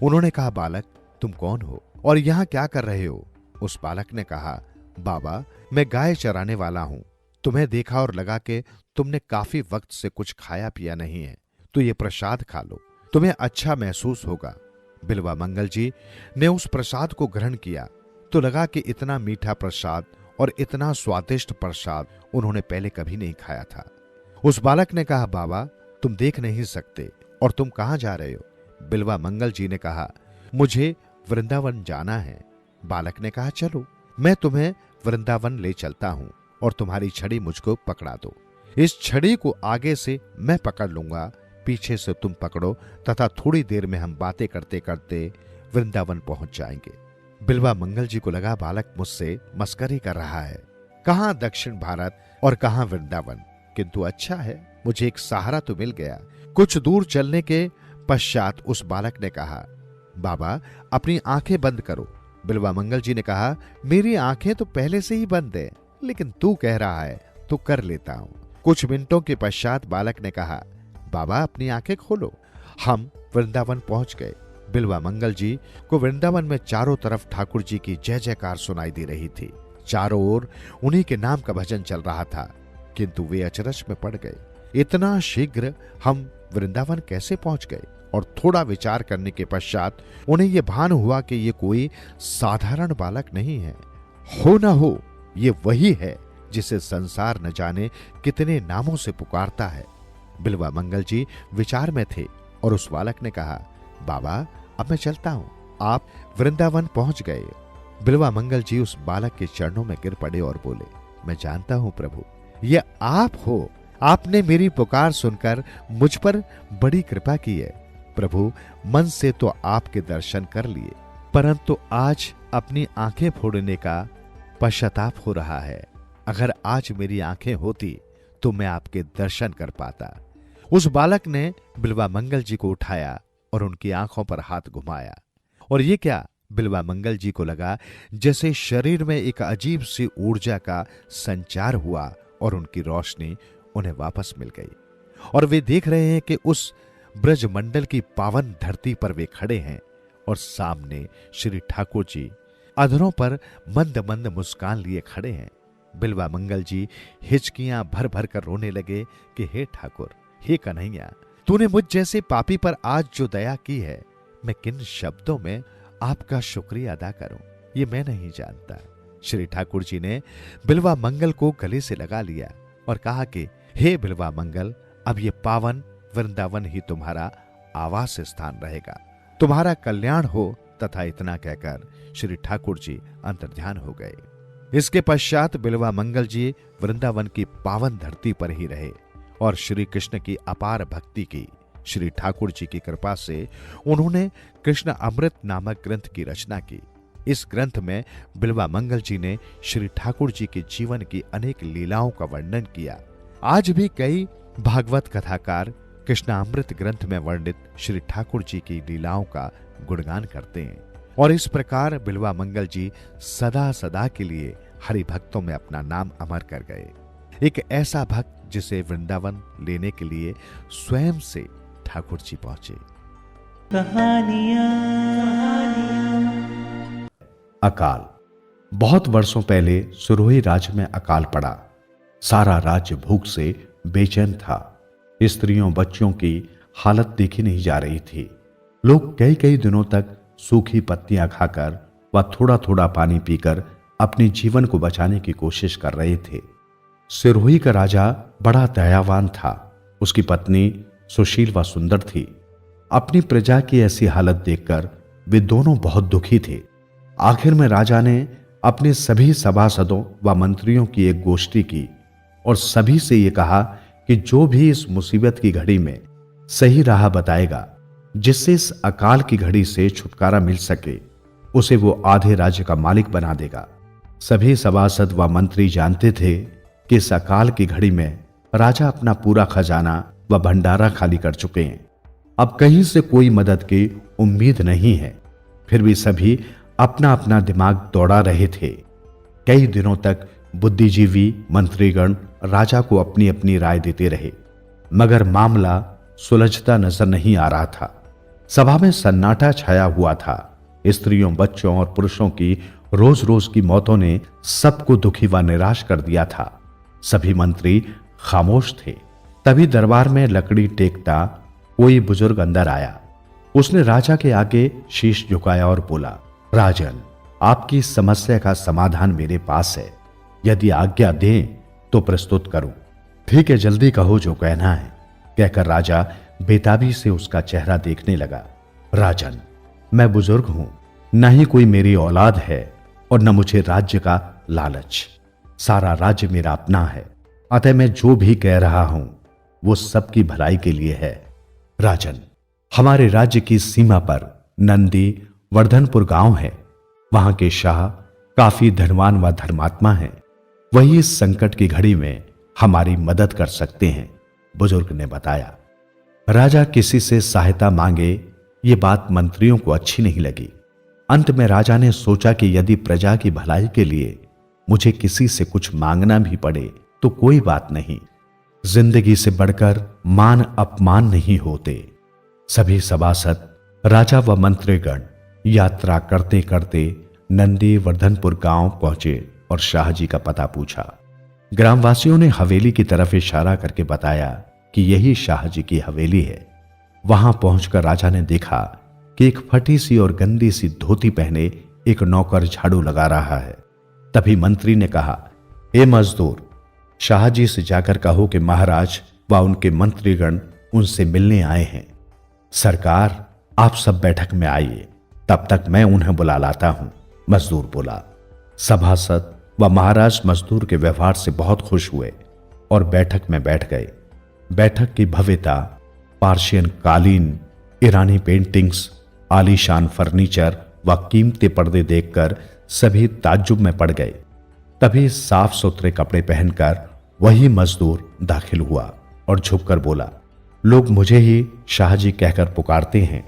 उन्होंने कहा, बालक, तुम कौन हो और यहाँ क्या कर रहे हो? उस बालक ने कहा, बाबा, मैं गाय चराने वाला हूँ। तुम्हें देखा और लगा कि तुमने काफी वक्त से कुछ खाया पिया नहीं है, तो ये प्रसाद खा लो, तुम्हें अच्छा महसूस होगा। बिल्वामंगल जी ने उस प्रसाद को ग्रहण किया तो लगा कि इतना मीठा प्रसाद और इतना स्वादिष्ट प्रसाद उन्होंने पहले कभी नहीं खाया था। उस बालक ने कहा, बाबा, तुम देख नहीं सकते और तुम कहाँ जा रहे हो? बिल्वामंगल जी ने कहा, मुझे वृंदावन जाना है। बालक ने कहा, चलो, मैं तुम्हें वृंदावन ले चलता हूं और तुम्हारी छड़ी मुझको पकड़ा दो। इस छड़ी को आगे से मैं पकड़ लूंगा, पीछे से तुम पकड़ो तथा थोड़ी देर में हम बातें करते करते वृंदावन पहुंच जाएंगे। बिल्वामंगल जी को लगा बालक मुझसे मस्करी कर रहा है। कहां दक्षिण भारत और कहां वृंदावन, किंतु अच्छा है, मुझे एक सहारा तो मिल गया। कुछ दूर चलने के पश्चात उस बालक ने कहा, बाबा, अपनी आंखें बंद करो। बिल्वामंगल जी ने कहा, मेरी आंखें तो पहले से ही बंद है, लेकिन तू कह रहा है तो कर लेता हूं। कुछ मिनटों के पश्चात बालक ने कहा, बाबा, अपनी आंखें खोलो। हम वृंदावन पहुंच गए। बिल्वा मंगल जी को वृंदावन में चारों तरफ ठाकुर जी की जय जयकार सुनाई दे रही थी। चारों ओर उन्हीं के नाम का भजन चल रहा था, किंतु वे अचरज में पड़ गए। इतना शीघ्र हम वृंदावन कैसे पहुंच गए? और थोड़ा विचार करने के पश्चात उन्हें यह भान हुआ कि ये कोई साधारण बालक नहीं है। हो न हो ये वही है जिसे संसार न जाने कितने नामों से पुकारता है। बिल्वा मंगल जी विचार में थे और उस बालक ने कहा, बाबा अब मैं चलता हूं, आप वृंदावन पहुंच गए। बिल्वा मंगल जी उस बालक के चरणों में गिर पड़े और बोले, मैं जानता हूं प्रभु, ये आप हो। आपने मेरी पुकार सुनकर मुझ पर बड़ी कृपा की है। प्रभु मन से तो आपके दर्शन कर लिए, परंतु आज अपनी आंखें फोड़ने का पश्चाताप हो रहा है। अगर आज मेरी आंखें होती तो मैं आपके दर्शन कर पाता। उस बालक ने बिल्वा मंगल जी को उठाया और उनकी आंखों पर हाथ घुमाया, और ये क्या, बिल्वा मंगल जी को लगा जैसे शरीर में एक अजीब सी ऊर्जा का संचार हुआ और उनकी रोशनी उन्हें वापस मिल गई। और वे देख रहे हैं कि उस ब्रजमंडल की पावन धरती पर वे खड़े हैं और सामने श्री ठाकुर जी अधरों पर मंद मंद मुस्कान लिए खड़े हैं। बिल्वा मंगल जी हिचकियां भर भर कर रोने लगे कि हे ठाकुर, हे कन्हैया, तूने मुझ जैसे पापी पर आज जो दया की है, मैं किन शब्दों में आपका शुक्रिया अदा करूं, ये मैं नहीं जानता। श्री ठाकुर जी ने बिल्वा मंगल को गले से लगा लिया और कहा कि हे बिल्वा मंगल, अब ये पावन वृंदावन ही तुम्हारा आवास स्थान रहेगा, तुम्हारा कल्याण हो। तथा इतना कहकर श्री ठाकुर जी अंतर्ध्यान हो गए। इसके पश्चात बिल्वा मंगल जी वृंदावन की पावन धरती पर ही रहे और श्री कृष्ण की अपार भक्ति की। श्री ठाकुर जी की कृपा से उन्होंने कृष्ण अमृत नामक ग्रंथ की रचना की। इस ग्रंथ में बिल्वा मंगल जी ने श्री ठाकुर जी के जीवन की अनेक लीलाओं का वर्णन किया। आज भी कई भागवत कथाकार कृष्णामृत ग्रंथ में वर्णित श्री ठाकुर जी की लीलाओं का गुणगान करते हैं। और इस प्रकार बिल्वा मंगल जी सदा सदा के लिए हरि भक्तों में अपना नाम अमर कर गए। एक ऐसा भक्त जिसे वृंदावन लेने के लिए स्वयं से ठाकुर जी पहुंचे। अकाल। बहुत वर्षों पहले सुरोही राज्य में अकाल पड़ा। सारा राज्य भूख से बेचैन था। स्त्रियों बच्चों की हालत देखी नहीं जा रही थी। लोग कई कई दिनों तक सूखी पत्तियां खाकर व थोड़ा थोड़ा पानी पीकर अपने जीवन को बचाने की कोशिश कर रहे थे। सिरोही का राजा बड़ा दयावान था। उसकी पत्नी सुशील व सुंदर थी। अपनी प्रजा की ऐसी हालत देखकर वे दोनों बहुत दुखी थे। आखिर में राजा ने अपने सभी सभासदों व मंत्रियों की एक गोष्ठी की और सभी से ये कहा कि जो भी इस मुसीबत की घड़ी में सही राह बताएगा, जिससे इस अकाल की घड़ी से छुटकारा मिल सके, उसे वो आधे राज्य का मालिक बना देगा। सभी सभासद व मंत्री जानते थे कि इस अकाल की घड़ी में राजा अपना पूरा खजाना व भंडारा खाली कर चुके हैं। अब कहीं से कोई मदद की उम्मीद नहीं है। फिर भी सभी अपना अपना दिमाग दौड़ा रहे थे। कई दिनों तक बुद्धिजीवी मंत्रीगण राजा को अपनी अपनी राय देते रहे, मगर मामला सुलझता नजर नहीं आ रहा था। सभा में सन्नाटा छाया हुआ था। स्त्रियों, बच्चों और पुरुषों की रोज रोज की मौतों ने सबको दुखी व निराश कर दिया था। सभी मंत्री खामोश थे। तभी दरबार में लकड़ी टेकता कोई बुजुर्ग अंदर आया। उसने राजा के आगे शीश झुकाया और बोला, राजन, आपकी समस्या का समाधान मेरे पास है। यदि आज्ञा दें तो प्रस्तुत करूं। ठीक है, जल्दी कहो जो कहना है, कहकर राजा बेताबी से उसका चेहरा देखने लगा। राजन, मैं बुजुर्ग हूं, न ही कोई मेरी औलाद है और न मुझे राज्य का लालच। सारा राज्य मेरा अपना है, अतः मैं जो भी कह रहा हूं वो सबकी भलाई के लिए है। राजन, हमारे राज्य की सीमा पर नंदी वर्धनपुर गांव है। वहां के शाह काफी धनवान व धर्मात्मा हैं। वही इस संकट की घड़ी में हमारी मदद कर सकते हैं, बुजुर्ग ने बताया। राजा किसी से सहायता मांगे ये बात मंत्रियों को अच्छी नहीं लगी। अंत में राजा ने सोचा कि यदि प्रजा की भलाई के लिए मुझे किसी से कुछ मांगना भी पड़े तो कोई बात नहीं। जिंदगी से बढ़कर मान अपमान नहीं होते। सभी सभासद राजा व मंत्रीगण यात्रा करते करते नंदी वर्धनपुर गांव पहुंचे और शाहजी का पता पूछा। ग्रामवासियों ने हवेली की तरफ इशारा करके बताया कि यही शाहजी की हवेली है। वहां पहुंचकर राजा ने देखा कि एक फटी सी और गंदी सी धोती पहने एक नौकर झाड़ू लगा रहा है। तभी मंत्री ने कहा, ए मजदूर, शाहजी से जाकर कहो कि महाराज व उनके मंत्रीगण उनसे मिलने आए हैं। सरकार, आप सब बैठक में आइए, तब तक मैं उन्हें बुला लाता हूं। मजदूर बोला। सभासद व महाराज मजदूर के व्यवहार से बहुत खुश हुए और बैठक में बैठ गए। बैठक की भव्यता, पार्शियन कालीन, ईरानी पेंटिंग्स, आलीशान फर्नीचर व कीमती पर्दे देखकर सभी ताज्जुब में पड़ गए। तभी साफ सुथरे कपड़े पहनकर वही मजदूर दाखिल हुआ और झुककर बोला, लोग मुझे ही शाहजी कहकर पुकारते हैं।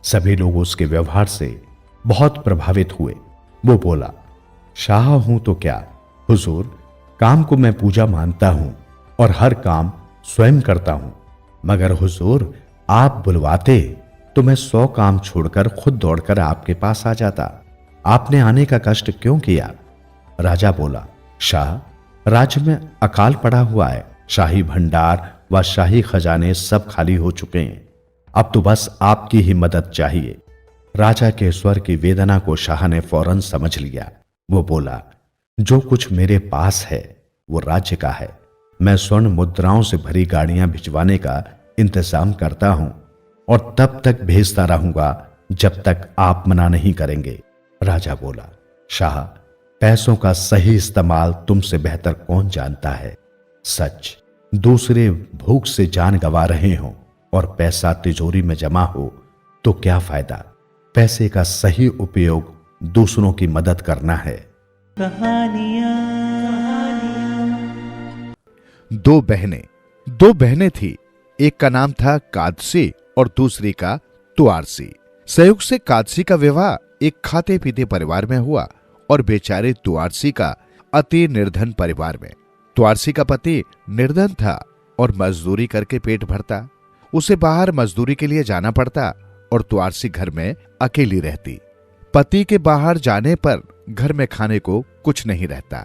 सभी लोग उसके व्यवहार से बहुत प्रभावित हुए। वो बोला, शाह हूं तो क्या हुजूर, काम को मैं पूजा मानता हूं और हर काम स्वयं करता हूं, मगर हुजूर आप बुलवाते तो मैं 100 काम छोड़कर खुद दौड़कर आपके पास आ जाता। आपने आने का कष्ट क्यों किया? राजा बोला, शाह, राज्य में अकाल पड़ा हुआ है। शाही भंडार व शाही खजाने सब खाली हो चुके हैं। अब तो बस आपकी ही मदद चाहिए। राजा के स्वर की वेदना को शाह ने फौरन समझ लिया। वो बोला, जो कुछ मेरे पास है वो राज्य का है। मैं स्वर्ण मुद्राओं से भरी गाड़ियां भिजवाने का इंतजाम करता हूं और तब तक भेजता रहूंगा जब तक आप मना नहीं करेंगे। राजा बोला, शाह, पैसों का सही इस्तेमाल तुमसे बेहतर कौन जानता है। सच, दूसरे भूख से जान गंवा रहे हो और पैसा तिजोरी में जमा हो तो क्या फायदा। पैसे का सही उपयोग दूसरों की मदद करना है। दो बहनें थी। एक का नाम था कादसी और दूसरी का तुआरसी। संयोग से कादसी का विवाह एक खाते पीते परिवार में हुआ और बेचारे तुआरसी का अति निर्धन परिवार में। तुआरसी का पति निर्धन था और मजदूरी करके पेट भरता। उसे बाहर मजदूरी के लिए जाना पड़ता और तुआरसी घर में अकेली रहती। पति के बाहर जाने पर घर में खाने को कुछ नहीं रहता।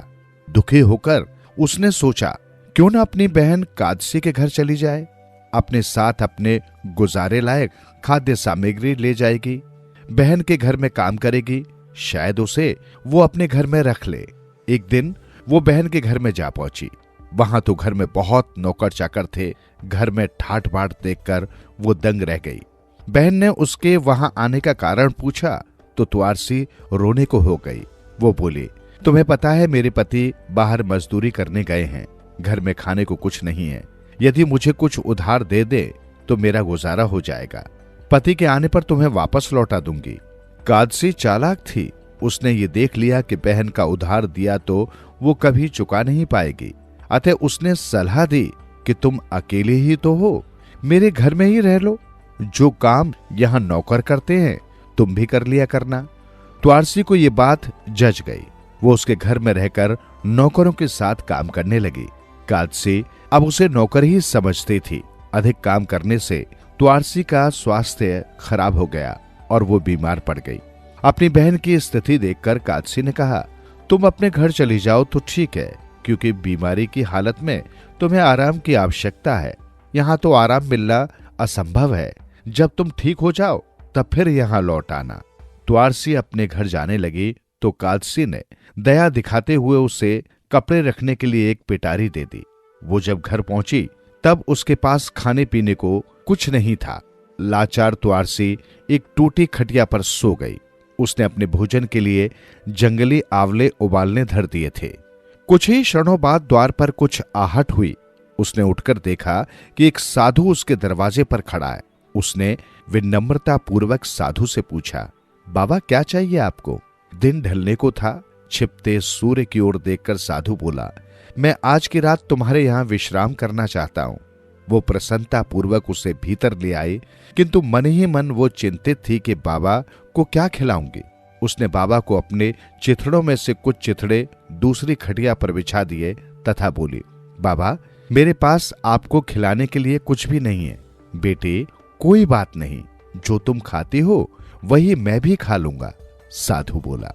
दुखी होकर उसने सोचा, क्यों न अपनी बहन कादसी के घर चली जाए। अपने साथ अपने गुजारे लायक खाद्य सामग्री ले जाएगी, बहन के घर में काम करेगी, शायद उसे वो अपने घर में रख ले। एक दिन वो बहन के घर में जा पहुंची। वहां तो घर में बहुत नौकर चाकर थे। घर में ठाट बाट देखकर वो दंग रह गई। बहन ने उसके वहां आने का कारण पूछा तो तुआरसी रोने को हो गई। वो बोली, तुम्हें पता है मेरे पति बाहर मजदूरी करने गए हैं, घर में खाने को कुछ नहीं है। यदि मुझे कुछ उधार दे दे तो मेरा गुजारा हो जाएगा। पति के आने पर तुम्हें वापस लौटा दूंगी। कादसी चालाक थी। उसने ये देख लिया कि बहन का उधार दिया तो वो कभी चुका नहीं पाएगी। अतः उसने सलाह दी कि तुम अकेले ही तो हो, मेरे घर में ही रह लो। जो काम यहाँ नौकर करते हैं तुम भी कर लिया करना। तुआरसी को ये बात जच गई। वो उसके घर में रहकर नौकरों के साथ काम करने लगी। कादसी अब उसे नौकर ही समझती थी। अधिक काम करने से तुआरसी का स्वास्थ्य खराब हो गया और वो बीमार पड़ गई। अपनी बहन की स्थिति देखकर कादसी ने कहा, तुम अपने घर चली जाओ तो ठीक है, क्योंकि बीमारी की हालत में तुम्हें आराम की आवश्यकता है। यहाँ तो आराम मिलना असंभव है। जब तुम ठीक हो जाओ तब फिर यहाँ लौट आना। तुआरसी अपने घर जाने लगी तो कादसी ने दया दिखाते हुए उसे कपड़े रखने के लिए एक पिटारी दे दी। वो जब घर पहुंची तब उसके पास खाने पीने को कुछ नहीं था। लाचार तुआरसी एक टूटी खटिया पर सो गई। उसने अपने भोजन के लिए जंगली आंवले उबालने धर दिए थे। कुछ ही क्षणों बाद द्वार पर कुछ आहट हुई। उसने उठकर देखा कि एक साधु उसके दरवाजे पर खड़ा है। उसने विनम्रता पूर्वक साधु से पूछा, बाबा क्या चाहिए आपको? दिन ढलने को था। छिपते सूर्य की ओर देखकर साधु बोला, मैं आज की रात तुम्हारे यहाँ विश्राम करना चाहता हूँ। वो प्रसन्नता पूर्वक उसे भीतर ले आई, किंतु मन ही मन वो चिंतित थी कि बाबा को क्या खिलाऊंगी। उसने बाबा को अपने चिथड़ों में से कुछ चिथड़े दूसरी खटिया पर बिछा दिए तथा बोली, बाबा मेरे पास आपको खिलाने के लिए कुछ भी नहीं है। बेटे कोई बात नहीं, जो तुम खाते हो वही मैं भी खा लूंगा। साधु बोला,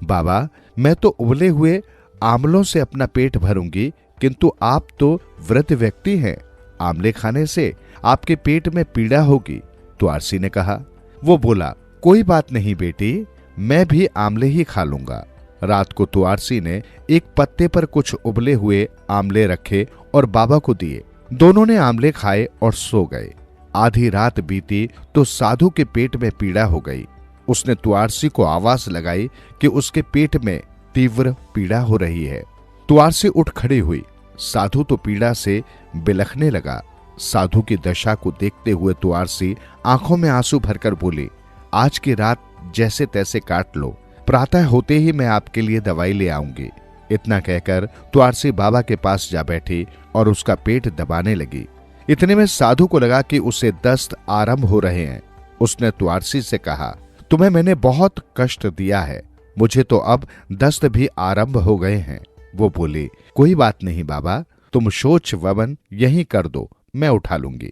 बाबा मैं तो उबले हुए आमलों से अपना पेट भरूंगी, किंतु आप तो वृद्ध व्यक्ति हैं, आमले खाने से आपके पेट में पीड़ा होगी। तो आरसी ने कहा। वो बोला, कोई बात नहीं बेटी, मैं भी आमले ही खा लूंगा। रात को तुआरसी ने एक पत्ते पर कुछ उबले हुए आमले रखे और बाबा को दिए। दोनों ने आमले खाए और सो गए। आधी रात बीती तो साधु के पेट में पीड़ा हो गई। उसने तुआरसी को आवाज लगाई कि उसके पेट में तीव्र पीड़ा हो रही है। तुआरसी उठ खड़ी हुई। साधु तो पीड़ा से बिलखने लगा। साधु की दशा को देखते हुए तुआरसी आंखों में आंसू भरकर बोली, आज की रात जैसे तैसे काट लो, प्रातः होते ही मैं आपके लिए दवाई ले आऊंगी। इतना कहकर तुआरसी बाबा के पास जा बैठी और उसका पेट दबाने लगी। इतने में साधु को लगा कि उसे दस्त आरंभ हो रहे हैं। उसने तुआरसी से कहा, तुम्हें मैंने बहुत कष्ट दिया है, मुझे तो अब दस्त भी आरंभ हो गए हैं। वो बोली, कोई बात नहीं बाबा, तुम शौच वमन यहीं कर दो, मैं उठा लूंगी।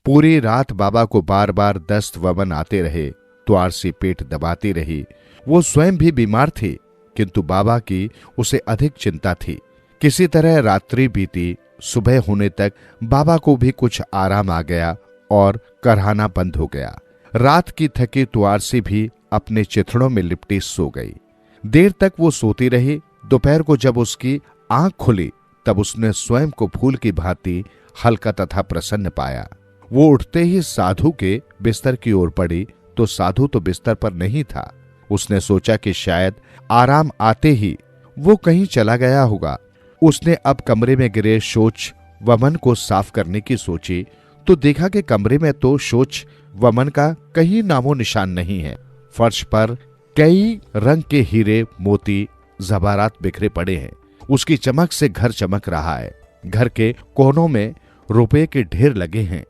पूरी रात बाबा को बार बार दस्त वमन आते रहे। तुआरसी पेट दबाती रही। वो स्वयं भी बीमार थी, किंतु बाबा की उसे अधिक चिंता थी। किसी तरह रात्रि बीती। सुबह होने तक बाबा को भी कुछ आराम आ गया और करहाना बंद हो गया। रात की थकी तुआरसी भी अपने चिथड़ों में लिपटी सो गई। देर तक वो सोती रही। दोपहर को जब उसकी आंख खुली तब उसने स्वयं को फूल की भांति हल्का तथा प्रसन्न पाया। वो उठते ही साधु के बिस्तर की ओर पड़ी तो साधु तो बिस्तर पर नहीं था। उसने सोचा कि शायद आराम आते ही वो कहीं चला गया होगा। उसने अब कमरे में गिरे शौच वमन को साफ करने की सोची तो देखा कि कमरे में तो शौच वमन का कहीं नामो निशान नहीं है। फर्श पर कई रंग के हीरे मोती जवारात बिखरे पड़े हैं। उसकी चमक से घर चमक रहा है। घर के कोनों में रुपए के ढेर लगे हैं।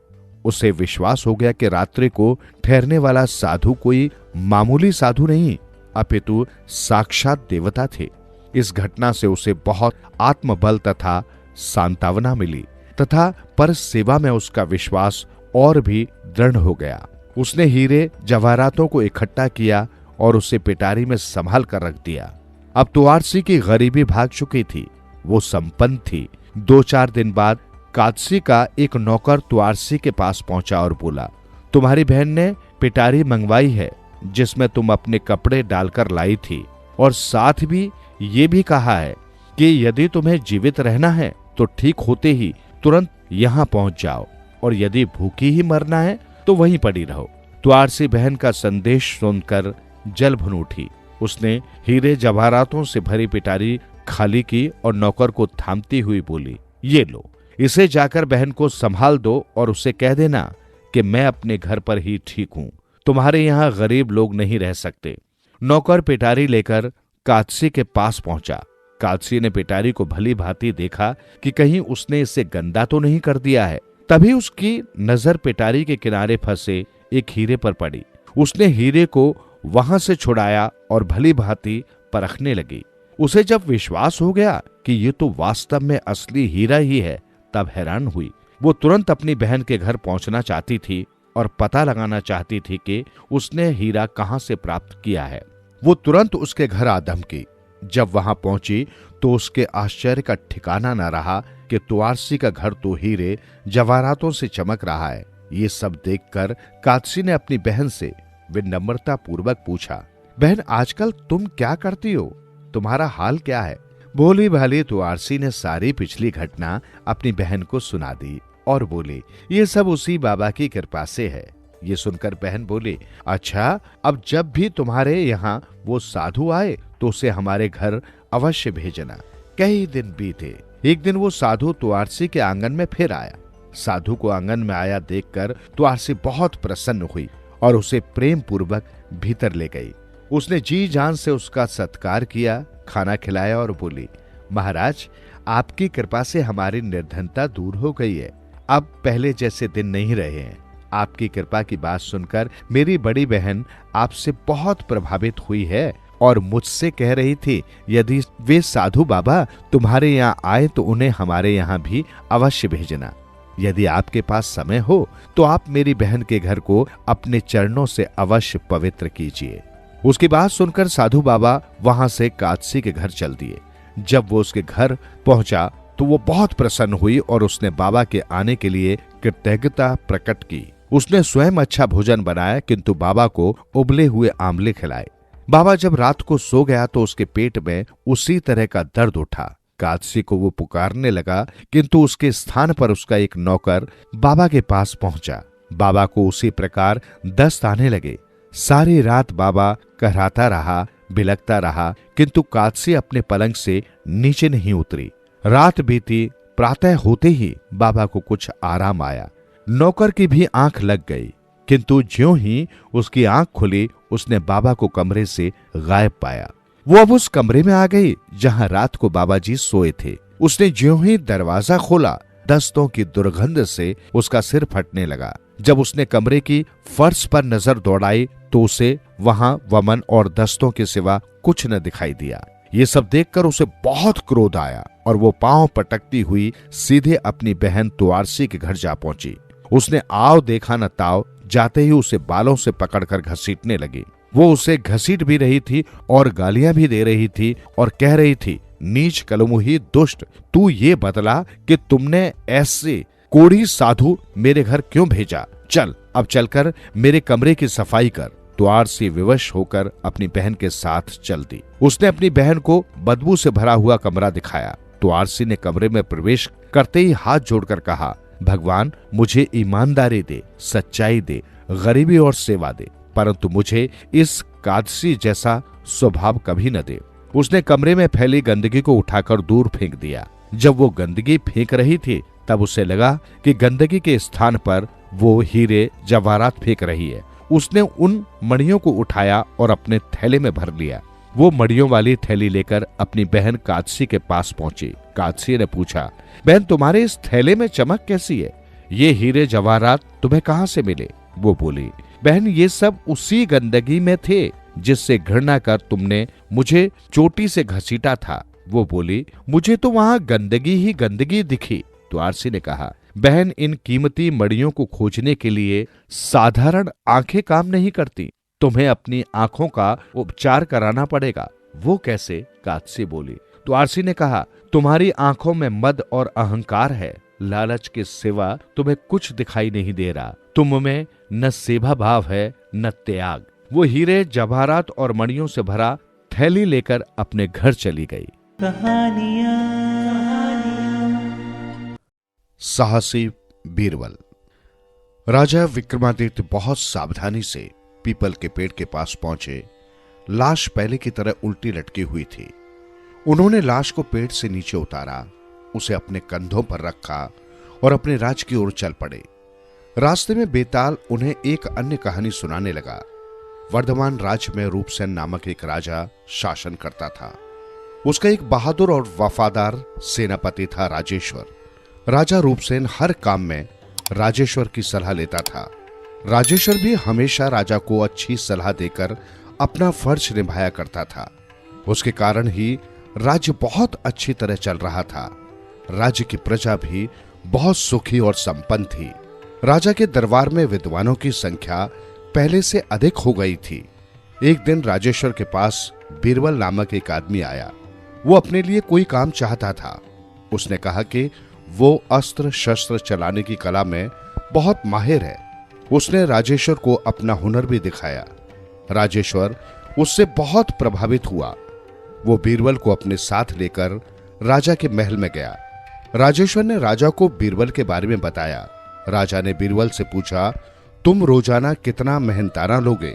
उसे विश्वास हो गया कि रात्रि को ठहरने वाला साधु कोई मामूली साधु नहीं, अपितु साक्षात देवता थे। इस घटना से उसे बहुत आत्मबल तथा सांत्वना मिली तथा पर सेवा में उसका विश्वास और भी दृढ़ हो गया। उसने हीरे जवाहरातों को इकट्ठा किया और उसे पिटारी में संभाल कर रख दिया। अब तुआरसी की गरीबी भाग चुकी थी। वो संपन्न थी। 2-4 दिन बाद कादसी का एक नौकर तुआरसी के पास पहुंचा और बोला, तुम्हारी बहन ने पिटारी मंगवाई है जिसमें तुम अपने कपड़े डालकर लाई थी, और साथ भी ये भी कहा है कि यदि तुम्हें जीवित रहना है तो ठीक होते ही तुरंत यहाँ पहुंच जाओ, और यदि भूखी ही मरना है तो वहीं पड़ी रहो। तुआरसी बहन का संदेश सुनकर जल भुन उठी। उसने हीरे जवाहरातों से भरी पिटारी खाली की और नौकर को थामती हुई बोली, ये लो, इसे जाकर बहन को संभाल दो और उसे कह देना कि मैं अपने घर पर ही ठीक हूं, तुम्हारे यहाँ गरीब लोग नहीं रह सकते। नौकर पिटारी लेकर कादसी के पास पहुंचा। कादसी ने पिटारी को भली भांति देखा कि कहीं उसने इसे गंदा तो नहीं कर दिया है। तभी उसकी नजर पिटारी के किनारे फंसे एक हीरे पर पड़ी। उसने हीरे को वहां से छुड़ाया और भली भांति परखने लगी। उसे जब विश्वास हो गया कि ये तो वास्तव में असली हीरा ही है, तब हैरान हुई। वो तुरंत अपनी बहन के घर पहुंचना चाहती थी और पता लगाना चाहती थी कि उसने हीरा कहां से प्राप्त किया है। वो तुरंत उसके घर आ धमकी। जब वहां पहुंची तो उसके आश्चर्य का ठिकाना न रहा कि तुआरसी का घर तो हीरे जवाहरातों से चमक रहा है। ये सब देखकर कादसी ने अपनी बहन से विनम्रता पूर्वक पूछा, बहन आजकल तुम क्या करती हो, तुम्हारा हाल क्या है? भोली भाली तुआरसी ने सारी पिछली घटना अपनी बहन को सुना दी और बोली, ये सब उसी बाबा की कृपा से है। ये सुनकर बहन बोली, अच्छा, अब जब भी तुम्हारे यहाँ वो साधु आए तो उसे हमारे घर अवश्य भेजना। कई दिन बीते। एक दिन वो साधु तुआरसी के आंगन में फिर आया। साधु को आंगन में आया देखकर तुआरसी बहुत प्रसन्न हुई और उसे प्रेम पूर्वक भीतर ले गई। उसने जी जान से उसका सत्कार किया, खाना खिलाया और बोली, महाराज, आपकी कृपा से हमारी निर्धनता दूर हो गई है। अब पहले जैसे दिन नहीं रहे हैं। आपकी कृपा की बात सुनकर मेरी बड़ी बहन आपसे बहुत प्रभावित हुई है और मुझसे कह रही थी, यदि वे साधु बाबा तुम्हारे यहाँ आए तो उन्हें हमारे यहाँ भी अवश्य भेजना। यदि आपके पास समय हो तो आप मेरी बहन के घर को अपने चरणों से अवश्य पवित्र कीजिए। उसकी बात सुनकर साधु बाबा वहां से कादसी के घर चल दिए। जब वो उसके घर पहुंचा तो वो बहुत प्रसन्न हुई और उसने बाबा के आने के लिए कृतज्ञता प्रकट की। उसने स्वयं अच्छा भोजन बनाया, किंतु बाबा को उबले हुए आमले खिलाए। बाबा जब रात को सो गया तो उसके पेट में उसी तरह का दर्द उठा। कादसी को वो पुकारने लगा, किंतु उसके स्थान पर उसका एक नौकर बाबा के पास पहुंचा। बाबा को उसी प्रकार दस्त आने लगे। सारी रात बाबा कहराता रहा, बिलखता रहा, किंतु कादसी अपने पलंग से नीचे नहीं उतरी। रात बीती, प्रातः होते ही बाबा को कुछ आराम आया। नौकर की भी आंख लग गई, किंतु ज्यों ही उसकी आंख खुली उसने बाबा को कमरे से गायब पाया। वो अब उस कमरे में आ गई जहां रात को बाबा जी सोए थे। उसने ज्यों ही दरवाजा खोला, दस्तों की दुर्गंध से उसका सिर फटने लगा। जब उसने कमरे की फर्श पर नजर दौड़ाई तो उसे वहां वमन और दस्तों के सिवा कुछ न दिखाई दिया। ये सब देखकर उसे बहुत क्रोध आया और वो पांव पटकती हुई सीधे अपनी बहन तुआरसी के घर जा पहुंची। उसने आओ देखा न ताव, जाते ही उसे बालों से पकड़कर घसीटने लगी। वो उसे घसीट भी रही थी और गालियां भी दे रही थी और कह रही थी, नीच कलमुही दुष्ट, तू ये बतला कि तुमने ऐसे कोढ़ी साधु मेरे घर क्यों भेजा? चल अब चलकर मेरे कमरे की सफाई कर। तुआरसी विवश होकर अपनी बहन के साथ चल दी। उसने अपनी बहन को बदबू से भरा हुआ कमरा दिखाया। तुआरसी ने कमरे में प्रवेश करते ही हाथ जोड़कर कहा, भगवान मुझे ईमानदारी दे, सच्चाई दे, गरीबी और सेवा दे, परंतु मुझे इस कादसी जैसा स्वभाव कभी न दे। उसने कमरे में फैली गंदगी को उठाकर दूर फेंक दिया। जब वो गंदगी फेंक रही थी तब उसे लगा कि गंदगी के स्थान पर वो हीरे जवाहरात फेंक रही है। उसने उन मणियों को उठाया और अपने थैले में भर लिया। वो मणियों वाली थैली लेकर अपनी बहन कादसी के पास पहुंची। कादसी ने पूछा, बहन तुम्हारे इस थैले में चमक कैसी है? ये हीरे जवाहरात तुम्हें कहां से मिले? वो बोली, बहन ये सब उसी गंदगी में थे जिससे घृणा कर तुमने मुझे चोटी से घसीटा था। वो बोली, मुझे तो वहां गंदगी ही गंदगी दिखी। तुआरसी ने कहा, बहन इन कीमती मणियों को खोजने के लिए साधारण आंखें काम नहीं करती, तुम्हें अपनी आंखों का उपचार कराना पड़ेगा। वो कैसे? कादसी बोली। तुआरसी ने कहा, तुम्हारी आंखों में मद और अहंकार है, लालच के सिवा तुम्हें कुछ दिखाई नहीं दे रहा। तुम में न सेवा भाव है न त्याग। वो हीरे जवाहरात और मणियों से भरा थैली लेकर अपने घर चली गई। साहसी बीरबल। राजा विक्रमादित्य बहुत सावधानी से पीपल के पेड़ के पास पहुंचे। लाश पहले की तरह उल्टी लटकी हुई थी। उन्होंने लाश को पेड़ से नीचे उतारा, उसे अपने कंधों पर रखा और अपने राज्य की ओर चल पड़े। रास्ते में बेताल उन्हें एक अन्य कहानी सुनाने लगा। वर्धमान राज्य में रूपसेन नामक एक राजा शासन करता था। उसका एक बहादुर और वफादार सेनापति था राजेश्वर। राजा रूपसेन हर काम में राजेश्वर की सलाह लेता था। राजेश्वर भी हमेशा राजा को अच्छी सलाह देकर अपना फर्ज निभाया करता था। उसके कारण ही राज्य बहुत अच्छी तरह चल रहा था। राज्य की प्रजा भी बहुत सुखी और संपन्न थी। राजा के दरबार में विद्वानों की संख्या पहले से अधिक हो गई थी। एक दिन राजेश्वर के पास बीरबल नामक एक आदमी आया। वो अपने लिए कोई काम चाहता था। उसने कहा कि वो अस्त्र शस्त्र चलाने की कला में बहुत माहिर है। उसने राजेश्वर को अपना हुनर भी दिखाया। राजेश्वर उससे बहुत प्रभावित हुआ। वो बीरबल को अपने साथ लेकर राजा के महल में गया। राजेश्वर ने राजा को बीरबल के बारे में बताया। राजा ने बीरबल से पूछा, तुम रोजाना कितना मेहनताना लोगे?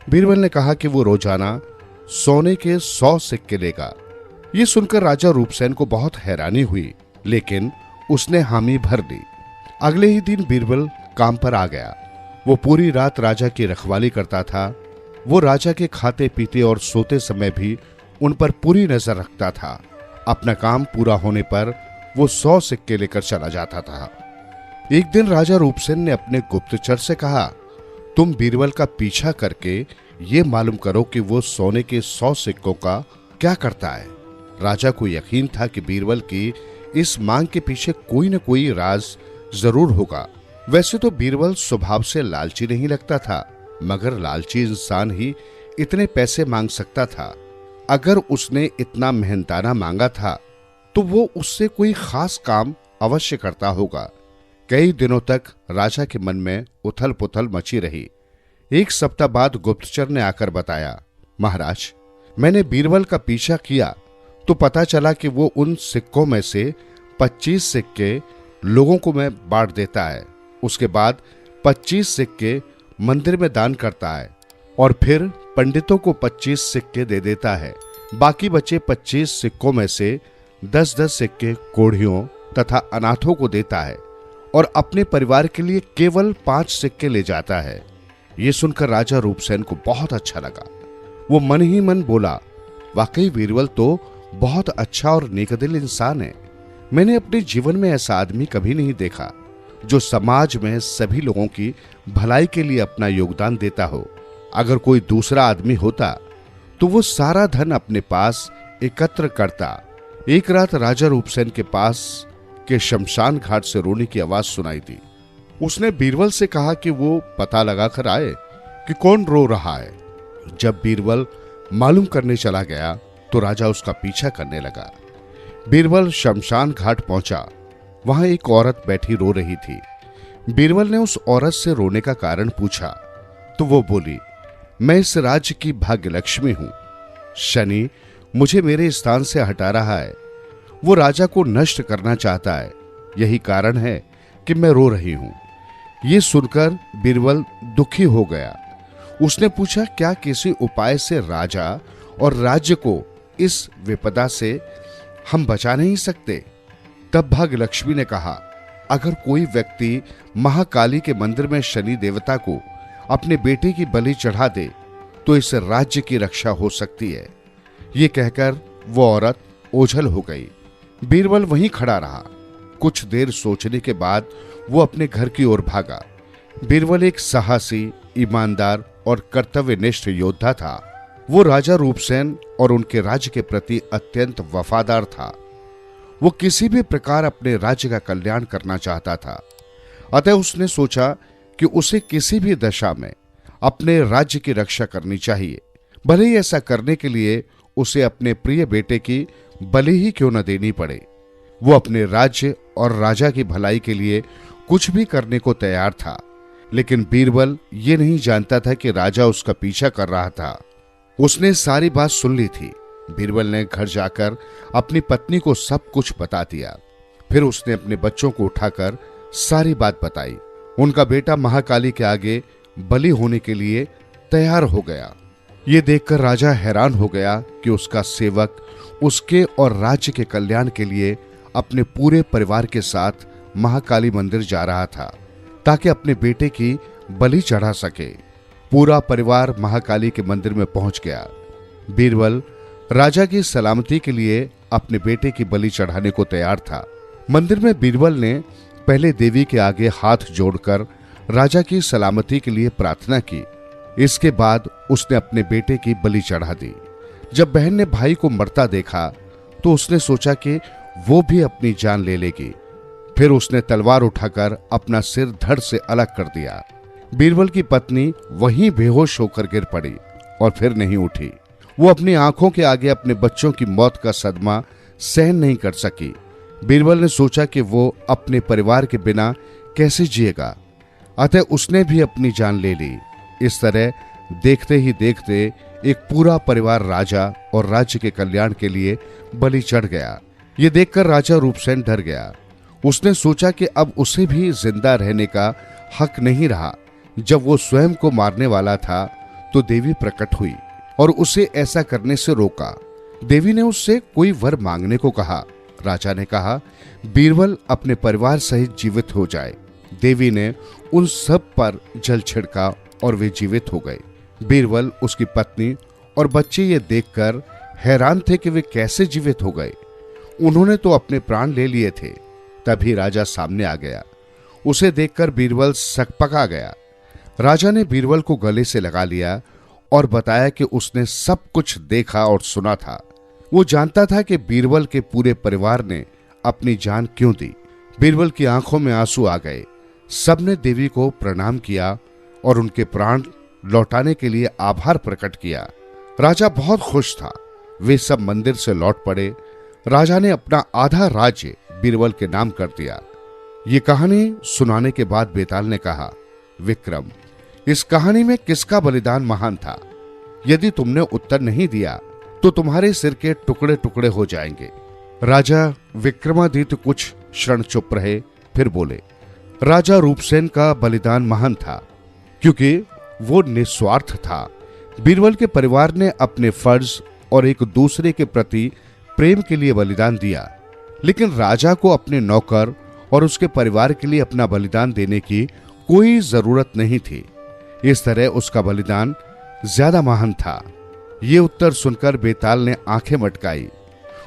बीरबल ने कहा कि वो रोजाना सोने के 100 सिक्के लेगा। ये सुनकर राजा रूपसेन को बहुत हैरानी हुई, लेकिन उसने हामी भर दी। अगले ही दिन बीरबल काम पर आ गया। वो पूरी रात राजा की रखवाली करता था। वो राजा के खाते पीते और सोते समय भी उन पर पूरी नजर रखता था। अपना काम पूरा होने पर वो 100 सिक्के लेकर चला जाता था। एक दिन राजा रूपसेन ने अपने गुप्तचर से कहा, तुम बीरबल का पीछा करके ये मालूम करो कि वो सोने के 100 सिक्कों का क्या करता है। राजा को यकीन था कि बीरबल की इस मांग के पीछे कोई न कोई राज जरूर होगा। वैसे तो बीरबल स्वभाव से लालची नहीं लगता था, मगर लालची इंसान ही इतने पैसे मांग सकता था। अगर उसने इतना मेहनताना मांगा था तो वो उससे कोई खास काम अवश्य करता होगा। कई दिनों तक राजा के मन में उथल पुथल मची रही। एक सप्ताह बाद गुप्तचर ने आकर बताया, महाराज, मैंने बीरबल का पीछा किया तो पता चला कि वो उन सिक्कों में से 25 सिक्के लोगों को मैं बांट देता है, उसके बाद 25 सिक्के मंदिर में दान करता है और फिर पंडितों को 25 सिक्के दे देता है। बाकी बचे 25 सिक्कों में से 10-10 सिक्के कोढ़ियों तथा अनाथों को देता है और अपने परिवार के लिए केवल 5 सिक्के ले जाता है। ये सुनकर राजा रूपसेन को बहुत अच्छा लगा। वो मन ही मन बोला, वाकई बीरबल तो बहुत अच्छा और नेकदिल इंसान है। मैंने अपने जीवन में ऐसा आदमी कभी नहीं देखा जो समाज में सभी लोगों की भलाई के लिए अपना योगदान देता हो। अगर कोई दूसरा आदमी होता तो वो सारा धन अपने पास एकत्र करता। एक रात राजा रूपसेन के पास के शमशान घाट से रोने की आवाज सुनाई दी। उसने बीरबल से कहा कि वो पता लगा कर आए कि कौन रो रहा है। जब बीरबल मालूम करने चला गया तो राजा उसका पीछा करने लगा। बीरबल शमशान घाट पहुंचा। वहां एक औरत बैठी रो रही थी। बीरबल ने उस औरत से रोने का कारण पूछा तो वो बोली, मैं इस राज्य की भाग्य लक्ष्मी हूं। शनि मुझे मेरे स्थान से हटा रहा है। वो राजा को नष्ट करना चाहता है। यही कारण है कि मैं रो रही हूं। ये सुनकर बीरबल दुखी हो गया। उसने पूछा, क्या किसी उपाय से राजा और राज्य को इस विपदा से हम बचा नहीं सकते? तब भाग्य लक्ष्मी ने कहा, अगर कोई व्यक्ति महाकाली के मंदिर में शनि देवता को अपने बेटे की बलि चढ़ा दे तो इस राज्य की रक्षा हो सकती है। ये कहकर वो औरत ओझल हो गई। बीरबल वहीं खड़ा रहा। कुछ देर सोचने के बाद वो अपने घर की ओर भागा। बीरबल एक साहसी, ईमानदार और कर्तव्यनिष्ठ योद्धा था। वो राजा रूपसेन और उनके राज्य के प्रति अत्यंत वफादार था। वो किसी भी प्रकार अपने राज्य का कल्याण करना चाहता था। अतः उसने सोचा कि उसे किसी भी दशा में अपने राज्य की रक्षा करनी चाहिए, भले ही ऐसा करने के लिए उसे अपने प्रिय बेटे की बलि ही क्यों न देनी पड़े। वो अपने राज्य और राजा की भलाई के लिए कुछ भी करने को तैयार था। लेकिन बीरबल ये नहीं जानता था कि राजा उसका पीछा कर रहा था। उसने सारी बात सुन ली थी। बीरबल ने घर जाकर अपनी पत्नी को सब कुछ बता दिया। फिर उसने अपने बच्चों को उठाकर सारी बात बताई। उनका बेटा महाकाली के आगे बलि होने के लिए तैयार हो गया। ये देखकर राजा हैरान हो गया कि उसका सेवक उसके और राज्य के कल्याण के लिए अपने पूरे परिवार के साथ महाकाली मंदिर जा रहा था ताकि अपने बेटे की बलि चढ़ा सके। पूरा परिवार महाकाली के मंदिर में पहुंच गया। बीरबल राजा की सलामती के लिए अपने बेटे की बलि चढ़ाने को तैयार था। मंदिर में बीरबल ने पहले देवी के आगे हाथ जोड़कर राजा की सलामती के लिए प्रार्थना की। इसके बाद उसने अपने बेटे की बलि चढ़ा दी। जब बहन ने भाई को मरता देखा तो उसने सोचा कि वो भी अपनी जान ले लेगी। फिर उसने तलवार उठाकर अपना सिर धड़ से अलग कर दिया। बीरबल की पत्नी वहीं बेहोश होकर गिर पड़ी और फिर नहीं उठी। वो अपनी आंखों के आगे अपने बच्चों की मौत का सदमा सहन नहीं कर सकी। बीरबल ने सोचा कि वो अपने परिवार के बिना कैसे जिएगा, अतः उसने भी अपनी जान ले ली। इस तरह देखते ही देखते एक पूरा परिवार राजा और राज्य के कल्याण के लिए बलि चढ़ गया। ये देखकर राजा रूपसेन डर गया। उसने सोचा कि अब उसे भी जिंदा रहने का हक नहीं रहा। जब वो स्वयं को मारने वाला था तो देवी प्रकट हुई और उसे ऐसा करने से रोका। देवी ने उससे कोई वर मांगने को कहा। राजा ने कहा, बीरबल अपने परिवार सहित जीवित हो जाए। देवी ने उन सब पर जल छिड़का और वे जीवित हो गए। बीरबल, उसकी पत्नी और बच्चे ये देखकर हैरान थे कि वे कैसे जीवित हो गए। उन्होंने तो अपने प्राण ले लिए थे। तभी राजा सामने आ गया। उसे देखकर बीरबल सकपका गया। राजा ने बीरबल को गले से लगा लिया और बताया कि उसने सब कुछ देखा और सुना था। वो जानता था कि बीरबल के पूरे परिवार ने अपनी जान क्यों दी। बीरबल की आंखों में आंसू आ गए। सबने देवी को प्रणाम किया और उनके प्राण लौटाने के लिए आभार प्रकट किया। राजा बहुत खुश था। वे सब मंदिर से लौट पड़े। राजा ने अपना आधा राज्य बीरबल के नाम कर दिया। ये कहानी सुनाने के बाद बेताल ने कहा, विक्रम, इस कहानी में किसका बलिदान महान था? यदि तुमने उत्तर नहीं दिया तो तुम्हारे सिर के टुकड़े टुकड़े हो जाएंगे। राजा विक्रमादित्य कुछ क्षण चुप रहे, फिर बोले, राजा रूपसेन का बलिदान महान था क्योंकि वो निस्वार्थ था। बीरबल के परिवार ने अपने फर्ज और एक दूसरे के प्रति प्रेम के लिए बलिदान दिया, लेकिन राजा को अपने नौकर और उसके परिवार के लिए अपना बलिदान देने की कोई जरूरत नहीं थी। इस तरह उसका बलिदान ज्यादा महान था। ये उत्तर सुनकर बेताल ने आंखें मटकाई।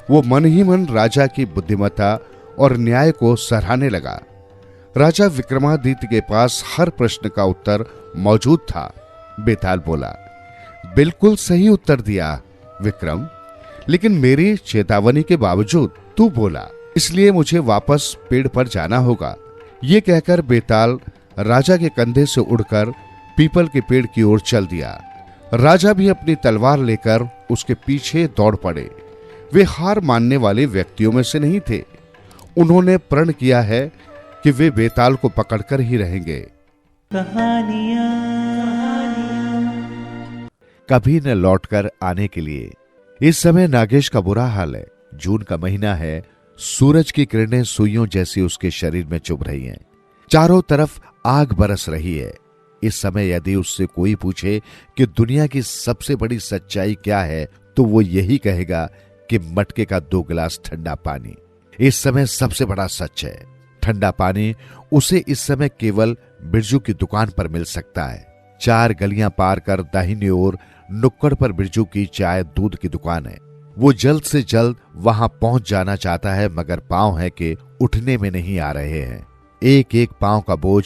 वो मन ही मन राजा की बुद्धिमत्ता और न्याय को सराहने लगा। राजा विक्रमादित्य के पास हर प्रश्न का उत्तर मौजूद था। बेताल बोला, बिल्कुल सही उत्तर दिया विक्रम, लेकिन मेरी चेतावनी के बावजूद तू बोला, इसलिए मुझे वापस पेड़ पर जाना होगा। ये कहकर बेताल राजा के कंधे से उड़कर पीपल के पेड़ की ओर चल दिया। राजा भी अपनी तलवार लेकर उसके पीछे दौड़ पड़े। वे हार मानने वाले व्यक्तियों में से नहीं थे। उन्होंने प्रण किया है कि वे बेताल को पकड़कर ही रहेंगे। कभी न लौटकर आने के लिए। इस समय नागेश का बुरा हाल है। जून का महीना है। सूरज की किरणें सुइयों जैसी उसके शरीर में चुभ रही हैं। चारों तरफ आग बरस रही है। इस समय यदि उससे कोई पूछे कि दुनिया की सबसे बड़ी सच्चाई क्या है, तो वो यही कहेगा कि मटके का 2 गिलास ठंडा पानी इस समय सबसे बड़ा सच है। ठंडा पानी उसे इस समय केवल बिरजू की दुकान पर मिल सकता है। 4 गलियां पार कर दाहिनी ओर नुक्कड़ पर बिरजू की चाय दूध की दुकान है। वो जल्द से जल्द वहां पहुंच जाना चाहता है, मगर पांव है कि उठने में नहीं आ रहे हैं। एक एक पांव का बोझ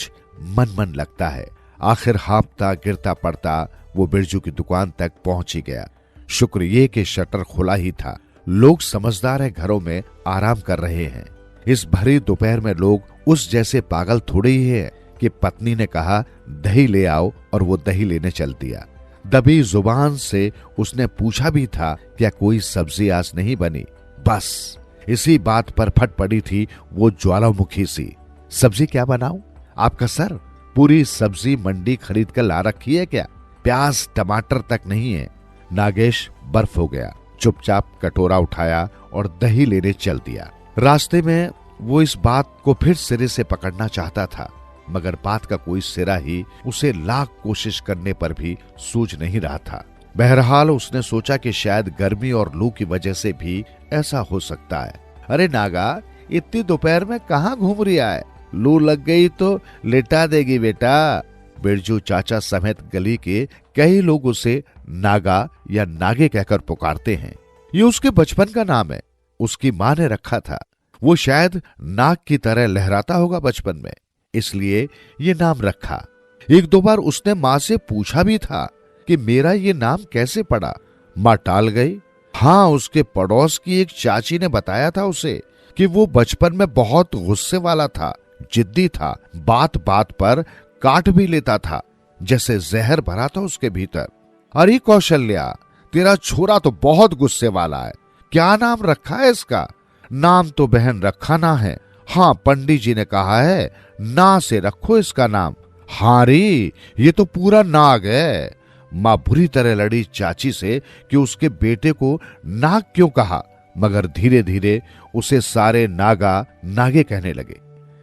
मन मन लगता है। आखिर हाँफता गिरता पड़ता वो बिरजू की दुकान तक पहुंच ही गया। शुक्र ये कि शटर खुला ही था। लोग समझदार है, घरों में आराम कर रहे हैं। इस भरी दोपहर में लोग उस जैसे पागल थोड़े ही है कि पत्नी ने कहा दही ले आओ और वो दही लेने चल दिया। दबी जुबान से उसने पूछा भी था क्या कोई सब्जी आज नहीं बनी। बस इसी बात पर फट पड़ी थी वो ज्वालामुखी सी। सब्जी क्या बनाऊं? आपका सर, पूरी सब्जी मंडी खरीद कर ला रखी है क्या? प्याज टमाटर तक नहीं है। नागेश बर्फ हो गया। चुपचाप कटोरा उठाया और दही लेने चल दिया। रास्ते में वो इस बात को फिर सिरे से पकड़ना चाहता था, मगर बात का कोई सिरा ही उसे लाख कोशिश करने पर भी सूझ नहीं रहा था। बहरहाल उसने सोचा कि शायद गर्मी और लू की वजह से भी ऐसा हो सकता है। अरे नागा, इतनी दोपहर में कहाँ घूम रहा है? लू लग गई तो लेटा देगी बेटा। बिरजू चाचा समेत गली के कई लोग उसे नागा या नागे कहकर पुकारते हैं। ये उसके बचपन का नाम है। उसकी माँ ने रखा था। वो शायद नाग की तरह लहराता होगा बचपन में, इसलिए ये नाम रखा। 1-2 बार उसने माँ से पूछा भी था कि मेरा ये नाम कैसे पड़ा। माँ टाल गई। हाँ, उसके पड़ोस की एक चाची ने बताया था उसे कि वो बचपन में बहुत गुस्से वाला था, जिद्दी था, बात बात पर काट भी लेता था, जैसे जहर भरा था उसके भीतर। अरे कौशल्या, तेरा छोरा तो बहुत गुस्से वाला है। क्या नाम रखा है इसका? नाम तो बहन रखा ना है। हाँ, पंडित जी ने कहा है ना से रखो इसका नाम। हाँ रे, ये तो पूरा नाग है। माँ बुरी तरह लड़ी चाची से कि उसके बेटे को नाग क्यों कहा, मगर धीरे धीरे उसे सारे नागा नागे कहने लगे।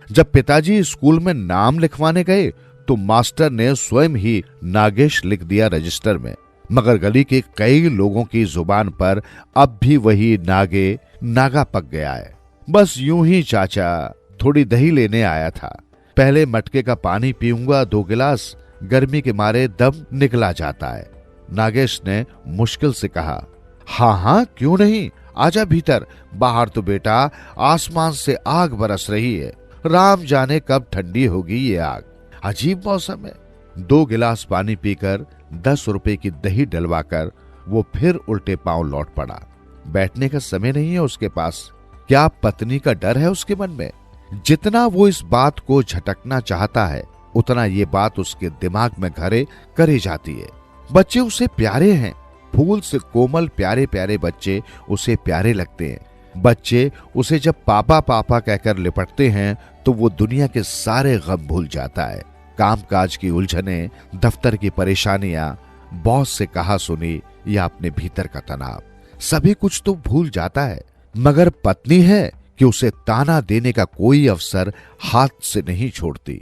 जब पिताजी स्कूल में नाम लिखवाने गए तो मास्टर ने स्वयं ही नागेश लिख दिया रजिस्टर में, मगर गली के कई लोगों की जुबान पर अब भी वही नागे नागा पक गया है। बस यूं ही चाचा थोड़ी दही लेने आया था। पहले मटके का पानी पीऊंगा 2 गिलास, गर्मी के मारे दम निकला जाता है। नागेश ने मुश्किल से कहा। हाँ हाँ, क्यों नहीं, आजा भीतर। बाहर तो बेटा आसमान से आग बरस रही है। राम जाने कब ठंडी होगी ये आग। अजीब मौसम है। 2 गिलास पानी पीकर 10 रुपए की दही डलवाकर वो फिर उल्टे पांव लौट पड़ा। बैठने का समय नहीं है उसके पास। क्या पत्नी का डर है उसके मन में? जितना वो इस बात को झटकना चाहता है उतना ये बात उसके दिमाग में घरे करे जाती है। बच्चे उसे प्यारे हैं, फूल से कोमल प्यारे प्यारे बच्चे उसे प्यारे लगते हैं। बच्चे उसे जब पापा पापा कहकर लिपटते हैं तो वो दुनिया के सारे गम भूल जाता है। कामकाज की उलझने, दफ्तर की परेशानियां, बॉस से कहा सुनी या अपने भीतर का तनाव, सभी कुछ तो भूल जाता है। मगर पत्नी है कि उसे ताना देने का कोई अवसर हाथ से नहीं छोड़ती।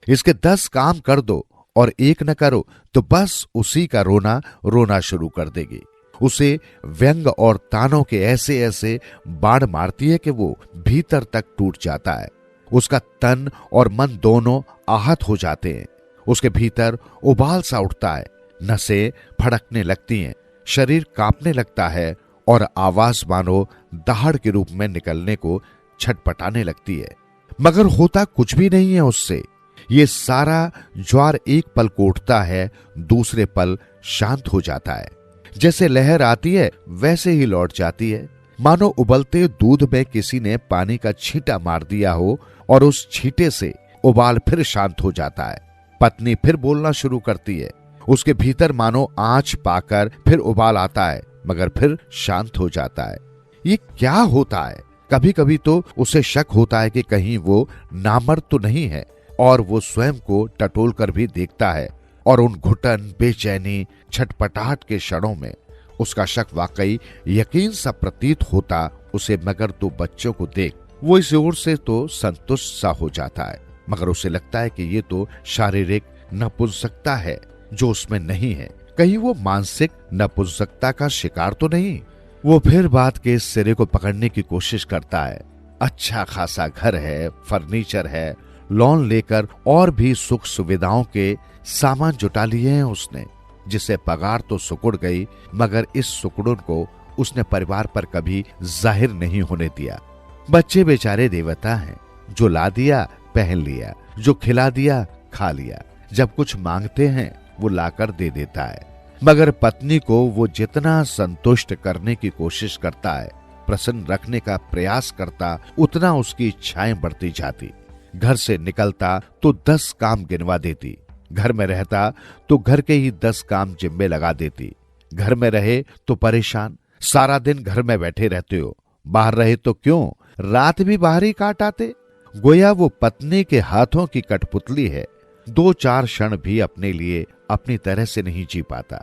इसके 10 काम कर दो और एक न करो तो बस उसी का रोना रोना शुरू कर देगी। उसे व्यंग और तानों के ऐसे ऐसे बाण मारती है कि वो भीतर तक टूट जाता है। उसका तन और मन दोनों आहत हो जाते हैं। उसके भीतर उबाल सा उठता है, नसें फड़कने लगती हैं, शरीर कांपने लगता है और आवाज मानो दहाड़ के रूप में निकलने को छटपटाने लगती है। मगर होता कुछ भी नहीं है उससे। ये सारा ज्वार एक पल को उठता है, दूसरे पल शांत हो जाता है। जैसे लहर आती है वैसे ही लौट जाती है, मानो उबलते दूध में किसी ने पानी का छींटा मार दिया हो और उस छींटे से उबाल फिर शांत हो जाता है। पत्नी फिर बोलना शुरू करती है। उसके भीतर मानो आंच पाकर फिर उबाल आता है, मगर फिर शांत हो जाता है। ये क्या होता है? कभी कभी तो उसे शक होता है कि कहीं वो नामर्द तो नहीं है, और वो स्वयं को टटोल कर भी देखता है और उन घुटन, बेचैनी, छटपटाहट के क्षणों में उसका शक वाकई यकीन सा प्रतीत होता उसे। मगर तो बच्चों को देख वो इस ओर से तो संतुष्ट सा हो जाता है, मगर उसे लगता है कि ये तो शारीरिक नपुंसकता है जो उसमें नहीं है। कहीं वो मानसिक नपुंसकता का शिकार तो नहीं? वो फिर बात के सिरे को पकड़ने की कोशिश करता है। अच्छा खासा घर है, फर्नीचर है, लोन लेकर और भी सुख सुविधाओं के सामान जुटा लिए हैं उसने। जिसे पगार तो सुकुड़ गई, मगर इस सुकुड़न को उसने परिवार पर कभी जाहिर नहीं होने दिया। बच्चे बेचारे देवता हैं, जो ला दिया पहन लिया, जो खिला दिया खा लिया, जब कुछ मांगते हैं वो लाकर दे देता है। मगर पत्नी को वो जितना संतुष्ट करने की कोशिश करता है, प्रसन्न रखने का प्रयास करता, उतना उसकी इच्छाएं बढ़ती जाती। घर से निकलता तो 10 काम गिनवा देती, घर में रहता तो घर के ही 10 काम जिम्मे लगा देती। घर में रहे तो परेशान, सारा दिन घर में बैठे रहते हो, बाहर रहे तो क्यों, रात भी बाहर ही काट आते। गोया वो पत्नी के हाथों की कठपुतली है, 2-4 क्षण भी अपने लिए अपनी तरह से नहीं जी पाता।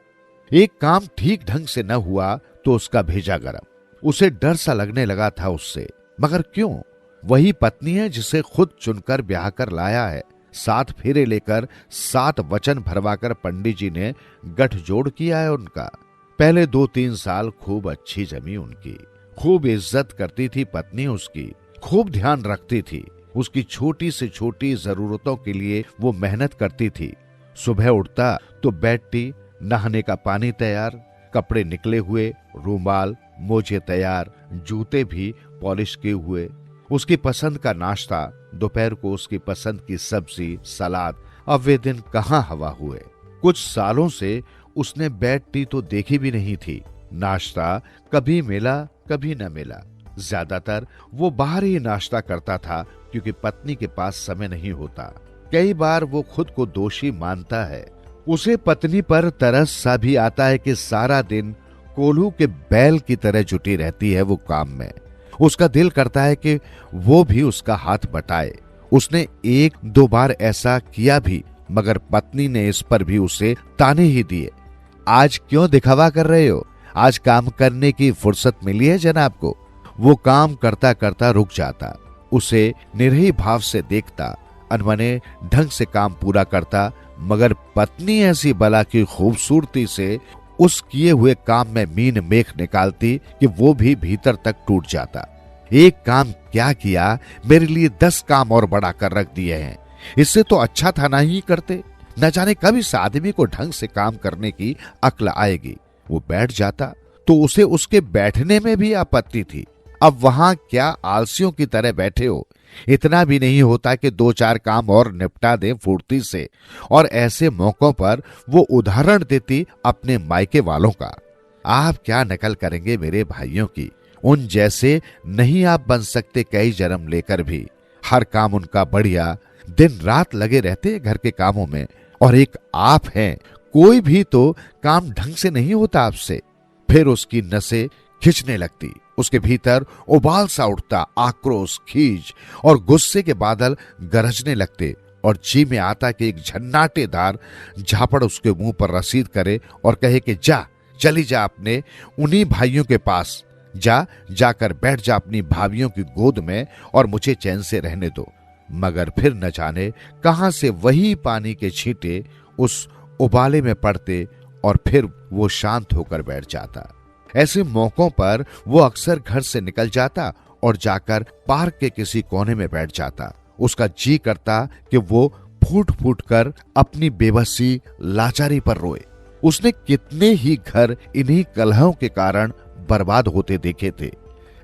एक काम ठीक ढंग से न हुआ तो उसका भेजा गरम। उसे डर सा लगने लगा था उससे, मगर क्यों? वही पत्नी है जिसे खुद चुनकर ब्याह कर लाया है। 7 फेरे लेकर 7 वचन भरवाकर पंडित जी ने गठजोड़ किया है उनका। पहले 2-3 साल खूब अच्छी जमी उनकी, खूब इज्जत करती थी पत्नी उसकी, खूब ध्यान रखती थी। उसकी छोटी से छोटी जरूरतों के लिए वो मेहनत करती थी। सुबह उठता तो बेड टी, नहाने का पानी तैयार, कपड़े निकले हुए, रूमाल मोजे तैयार, जूते भी पॉलिश किए हुए, उसकी पसंद का नाश्ता, दोपहर को उसकी पसंद की सब्जी, सलाद। अब वे दिन कहाँ हवा हुए। कुछ सालों से उसने बेड टी तो देखी भी नहीं थी। नाश्ता कभी मिला कभी न मिला। ज्यादातर वो बाहर ही नाश्ता करता था क्योंकि पत्नी के पास समय नहीं होता। कई बार वो खुद को दोषी मानता है। उसे पत्नी पर तरस सा भी आता है कि सारा दिन कोल्हू के बैल की तरह जुटी रहती है वो काम में। उसका दिल करता है कि वो भी उसका हाथ बटाए। उसने 1-2 बार ऐसा किया भी, मगर पत्नी ने इस पर भी उसे ताने ही दिए। आज क्यों दिखावा कर रहे हो? आज काम करने की फुर्सत मिली है जनाब को। वो काम करता करता रुक जाता, उसे निरही भाव से देखता, अनमने ढंग से काम पूरा करता। मगर पत्नी ऐसी बला की खूबसूरती से उस किए हुए काम में मीन मेख निकालती कि वो भी भीतर तक टूट जाता। एक काम क्या किया, मेरे लिए 10 काम और बढ़ा कर रख दिए हैं। इससे तो अच्छा था ना ही करते। न जाने कब इस आदमी को ढंग से काम करने की अक्ल आएगी। वो बैठ जाता तो उसे उसके बैठने में भी आपत्ति थी। अब वहां क्या आलसियों की तरह बैठे हो? इतना भी नहीं होता कि 2-4 काम और निपटा दें फुर्ती से। और ऐसे मौकों पर वो उदाहरण देती अपने मायके वालों का। आप क्या नकल करेंगे मेरे भाइयों की? उन जैसे नहीं आप बन सकते कई जन्म लेकर भी। हर काम उनका बढ़िया, दिन रात लगे रहते घर के कामों में। और एक आप हैं, कोई भी तो काम ढंग से नहीं होता आपसे। फिर उसकी नसें खिंचने लगती, उसके भीतर उबाल सा उठता, आक्रोश, खीज और गुस्से के बादल गरजने लगते और जी में आता कि एक झन्नाटेदार झापड़ उसके मुंह पर रसीद करे और कहे कि जा, चली जा अपने उन्हीं भाइयों के पास, जाकर बैठ जा अपनी भाभियों की गोद में और मुझे चैन से रहने दो। मगर फिर न जाने कहां से वही पानी के छींटे उस उबाले में पड़ते और फिर वो शांत होकर बैठ जाता। ऐसे मौकों पर वो अक्सर घर से निकल जाता और जाकर पार्क के किसी कोने में बैठ जाता। उसका जी करता कि वो फूट फूट कर अपनी बेबसी, लाचारी पर रोए। उसने कितने ही घर इन्हीं कलहों के कारण बर्बाद होते देखे थे।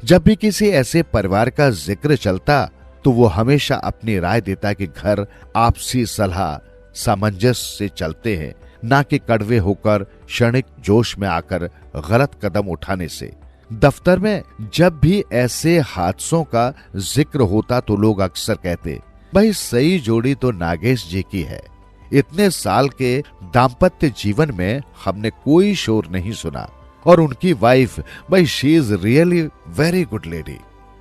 जब भी किसी ऐसे परिवार का जिक्र चलता तो वो हमेशा अपनी राय देता कि घर आपसी सलाह सामंजस्य से चलते हैं, ना कि कड़वे होकर क्षणिक जोश में आकर गलत कदम उठाने से। दफ्तर में जब भी ऐसे हादसों का जिक्र होता तो लोग अक्सर कहते, भाई सही जोड़ी तो नागेश जी की है। इतने साल के दाम्पत्य जीवन में हमने कोई शोर नहीं सुना। और उनकी वाइफ, भाई she is really very good lady.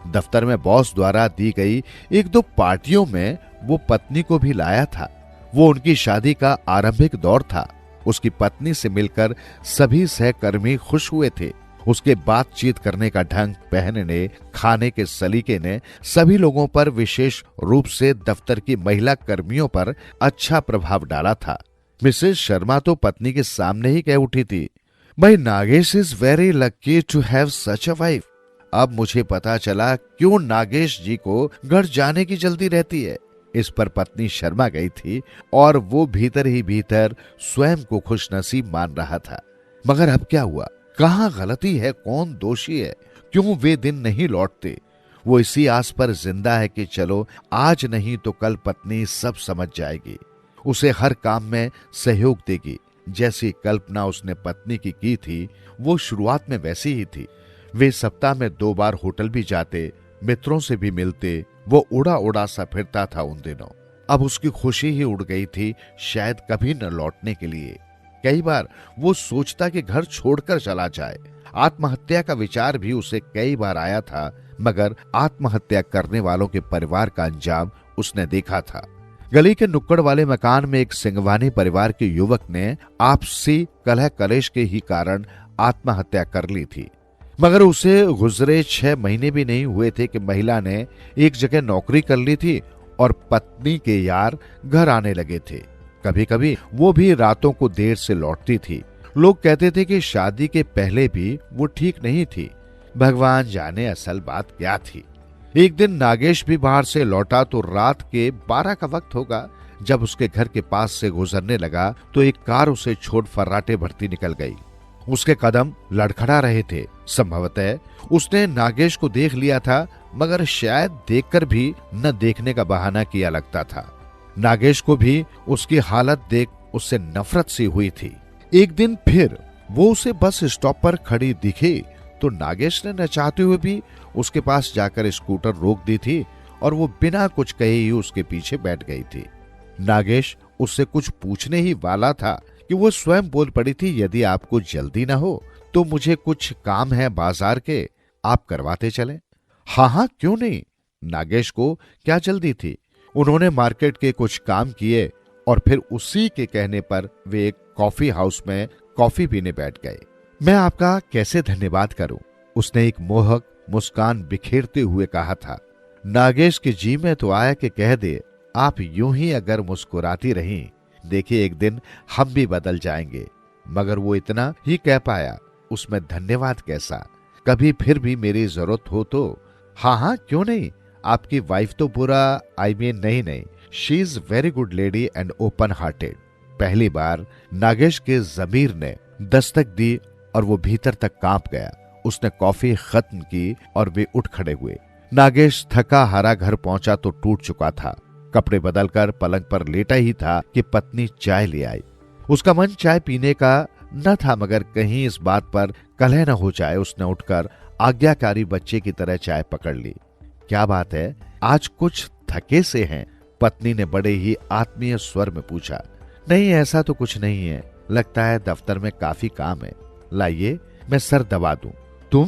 दफ्तर में बॉस द्वारा दी गई एक दो पार्टियों में वो पत्नी को भी लाया था। वो उनकी शादी का आरंभिक दौर था। उसकी पत्नी से मिलकर सभी सहकर्मी खुश हुए थे। उसके बातचीत करने का ढंग, पहनने, खाने के सलीके ने सभी लोगों पर, विशेष रूप से दफ्तर की महिला कर्मियों पर अच्छा प्रभाव डाला था। मिसेस शर्मा तो पत्नी के सामने ही कह उठी थी, भाई Nagesh is very lucky to have such a wife. अब मुझे पता चला क्यों नागेश जी को घर जाने की जल्दी रहती है। इस पर पत्नी शर्मा गई थी और वो भीतर ही भीतर स्वयं को खुशनसीब मान रहा था। मगर अब क्या हुआ? कहाँ गलती है? कौन दोषी है? क्यों वे दिन नहीं लौटते? वो इसी आस पर जिंदा है कि चलो आज नहीं तो कल पत्नी सब समझ जाएगी, उसे हर काम में सहयोग देगी। जैसी कल्पना उसने पत्नी की थी वो शुरुआत में वैसी ही थी। वे सप्ताह में 2 बार होटल भी जाते, मित्रों से भी मिलते। वो उड़ा उड़ा सा फिरता था उन दिनों। अब उसकी खुशी ही उड़ गई थी, शायद कभी न लौटने के लिए। कई बार वो सोचता कि घर छोड़कर चला जाए। आत्महत्या का विचार भी उसे कई बार आया था, मगर आत्महत्या करने वालों के परिवार का अंजाम उसने देखा था। गली के नुक्कड़ वाले मकान में एक सिंगवानी परिवार के युवक ने आपसी कलह कलेश के ही कारण आत्महत्या कर ली थी। मगर उसे गुजरे 6 महीने भी नहीं हुए थे कि महिला ने एक जगह नौकरी कर ली थी और पत्नी के यार घर आने लगे थे। कभी कभी वो भी रातों को देर से लौटती थी। लोग कहते थे कि शादी के पहले भी वो ठीक नहीं थी। भगवान जाने असल बात क्या थी। एक दिन नागेश भी बाहर से लौटा तो रात के 12 का वक्त होगा। जब उसके घर के पास से गुजरने लगा तो एक कार उसे छोड़ फर्राटे भरती निकल गई। उसके कदम लड़खड़ा रहे थे। संभवतः उसने नागेश को देख लिया था, मगर शायद देखकर भी न देखने का बहाना किया लगता था। नागेश को भी उसकी हालत देख उससे नफरत सी हुई थी। एक दिन फिर वो उसे बस स्टॉप पर खड़ी दिखी तो नागेश ने न चाहते हुए भी उसके पास जाकर स्कूटर रोक दी थी और वो बिना कुछ कहे ही उसके पीछे बैठ गई थी। नागेश उससे कुछ पूछने ही वाला था कि वो स्वयं बोल पड़ी थी, यदि आपको जल्दी ना हो तो मुझे कुछ काम है बाजार के, आप करवाते चले। हाँ, क्यों नहीं। नागेश को क्या जल्दी थी। उन्होंने मार्केट के कुछ काम किए और फिर उसी के कहने पर वे एक कॉफी हाउस में कॉफी पीने बैठ गए। मैं आपका कैसे धन्यवाद करूं, उसने एक मोहक मुस्कान बिखेरते हुए कहा था। नागेश के जी में तो आया कि कह दे, आप यूं ही अगर मुस्कुराती रहीं, देखिए एक दिन हम भी बदल जाएंगे। मगर वो इतना ही कह पाया, उसमें धन्यवाद कैसा। कभी फिर भी मेरी जरूरत हो तो। हाँ, क्यों नहीं। आपकी वाइफ तो बुरा नहीं, she is very good lady and open hearted. पहली बार नागेश के जमीर ने दस्तक दी और वो भीतर तक कांप गया। उसने कॉफी खत्म की और वे उठ खड़े हुए। नागेश थका हारा घर पहुंचा तो टूट चुका था। कपड़े बदलकर पलंग पर लेटा ही था कि पत्नी चाय ले आई। उसका मन चाय पीने का न था, मगर कहीं इस बात पर कलह न हो जाए, उसने उठकर आज्ञाकारी बच्चे की तरह चाय पकड़ ली। क्या बात है, आज कुछ थके से हैं? पत्नी ने बड़े ही आत्मीय स्वर में पूछा। नहीं, ऐसा तो कुछ नहीं है, लगता है दफ्तर में काफी काम है। लाइए मैं सर दबा दूं।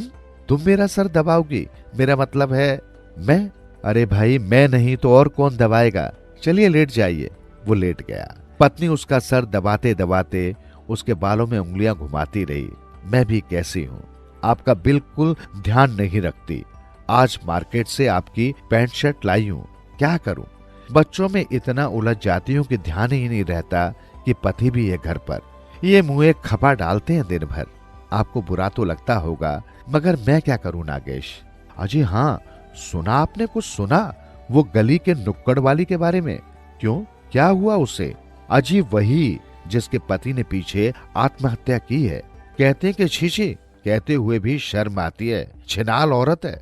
तुम मेरा सर दबाओगी? मेरा मतलब है मैं? अरे भाई, मैं नहीं तो और कौन दबाएगा? चलिए लेट जाइए। वो लेट गया। पत्नी उसका सर दबाते दबाते उसके बालों में उंगलियां घुमाती रही। मैं भी कैसी हूँ, आपका बिल्कुल ध्यान नहीं रखती। आज मार्केट से आपकी पैंट शर्ट लाई हूँ, क्या करूं? बच्चों में इतना उलझ जाती हूँ कि ध्यान ही नहीं रहता कि पति भी है घर पर। ये मुंह खपा डालते हैं दिन भर। आपको बुरा तो लगता होगा, मगर मैं क्या करूं नागेश? अजी हाँ, सुना आपने? कुछ सुना वो गली के नुक्कड़ वाली के बारे में? क्यों, क्या हुआ उसे? अजी वही जिसके पति ने पीछे आत्महत्या की है। कहते हैं कि छीछी, कहते हुए भी शर्म आती है, छिनाल औरत है।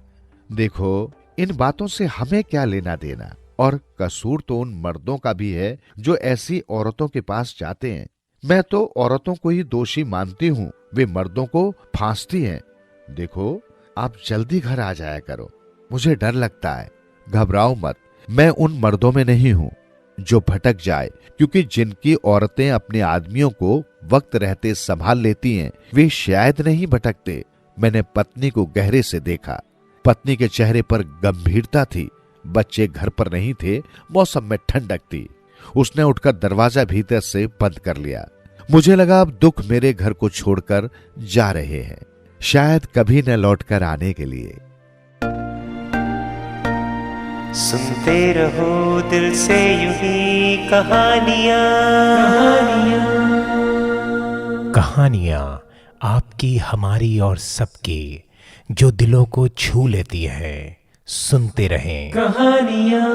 देखो, इन बातों से हमें क्या लेना देना? और कसूर तो उन मर्दों का भी है जो ऐसी औरतों के पास जाते हैं। मैं तो औरतों को ही दोषी मानती हूँ, वे मर्दों को फांसती हैं। देखो, आप जल्दी घर आ जाया करो, मुझे डर लगता है। घबराओ मत, मैं उन मर्दों में नहीं हूँ जो भटक जाए, क्योंकि जिनकी औरतें अपने आदमियों को वक्त रहते संभाल लेती हैं, वे शायद नहीं भटकते। मैंने पत्नी को गहरे से देखा। पत्नी के चेहरे पर गंभीरता थी। बच्चे घर पर नहीं थे, मौसम में ठंडक थी। उसने उठकर दरवाजा भीतर से बंद कर लिया। मुझे लगा अब दुख मेरे घर को छोड़कर जा रहे हैं, शायद कभी न लौटकर आने के लिए। सुनते रहो दिल से यूं ही कहानियां, कहानियां आपकी, हमारी और सबकी, जो दिलों को छू लेती है। सुनते रहें कहानियां।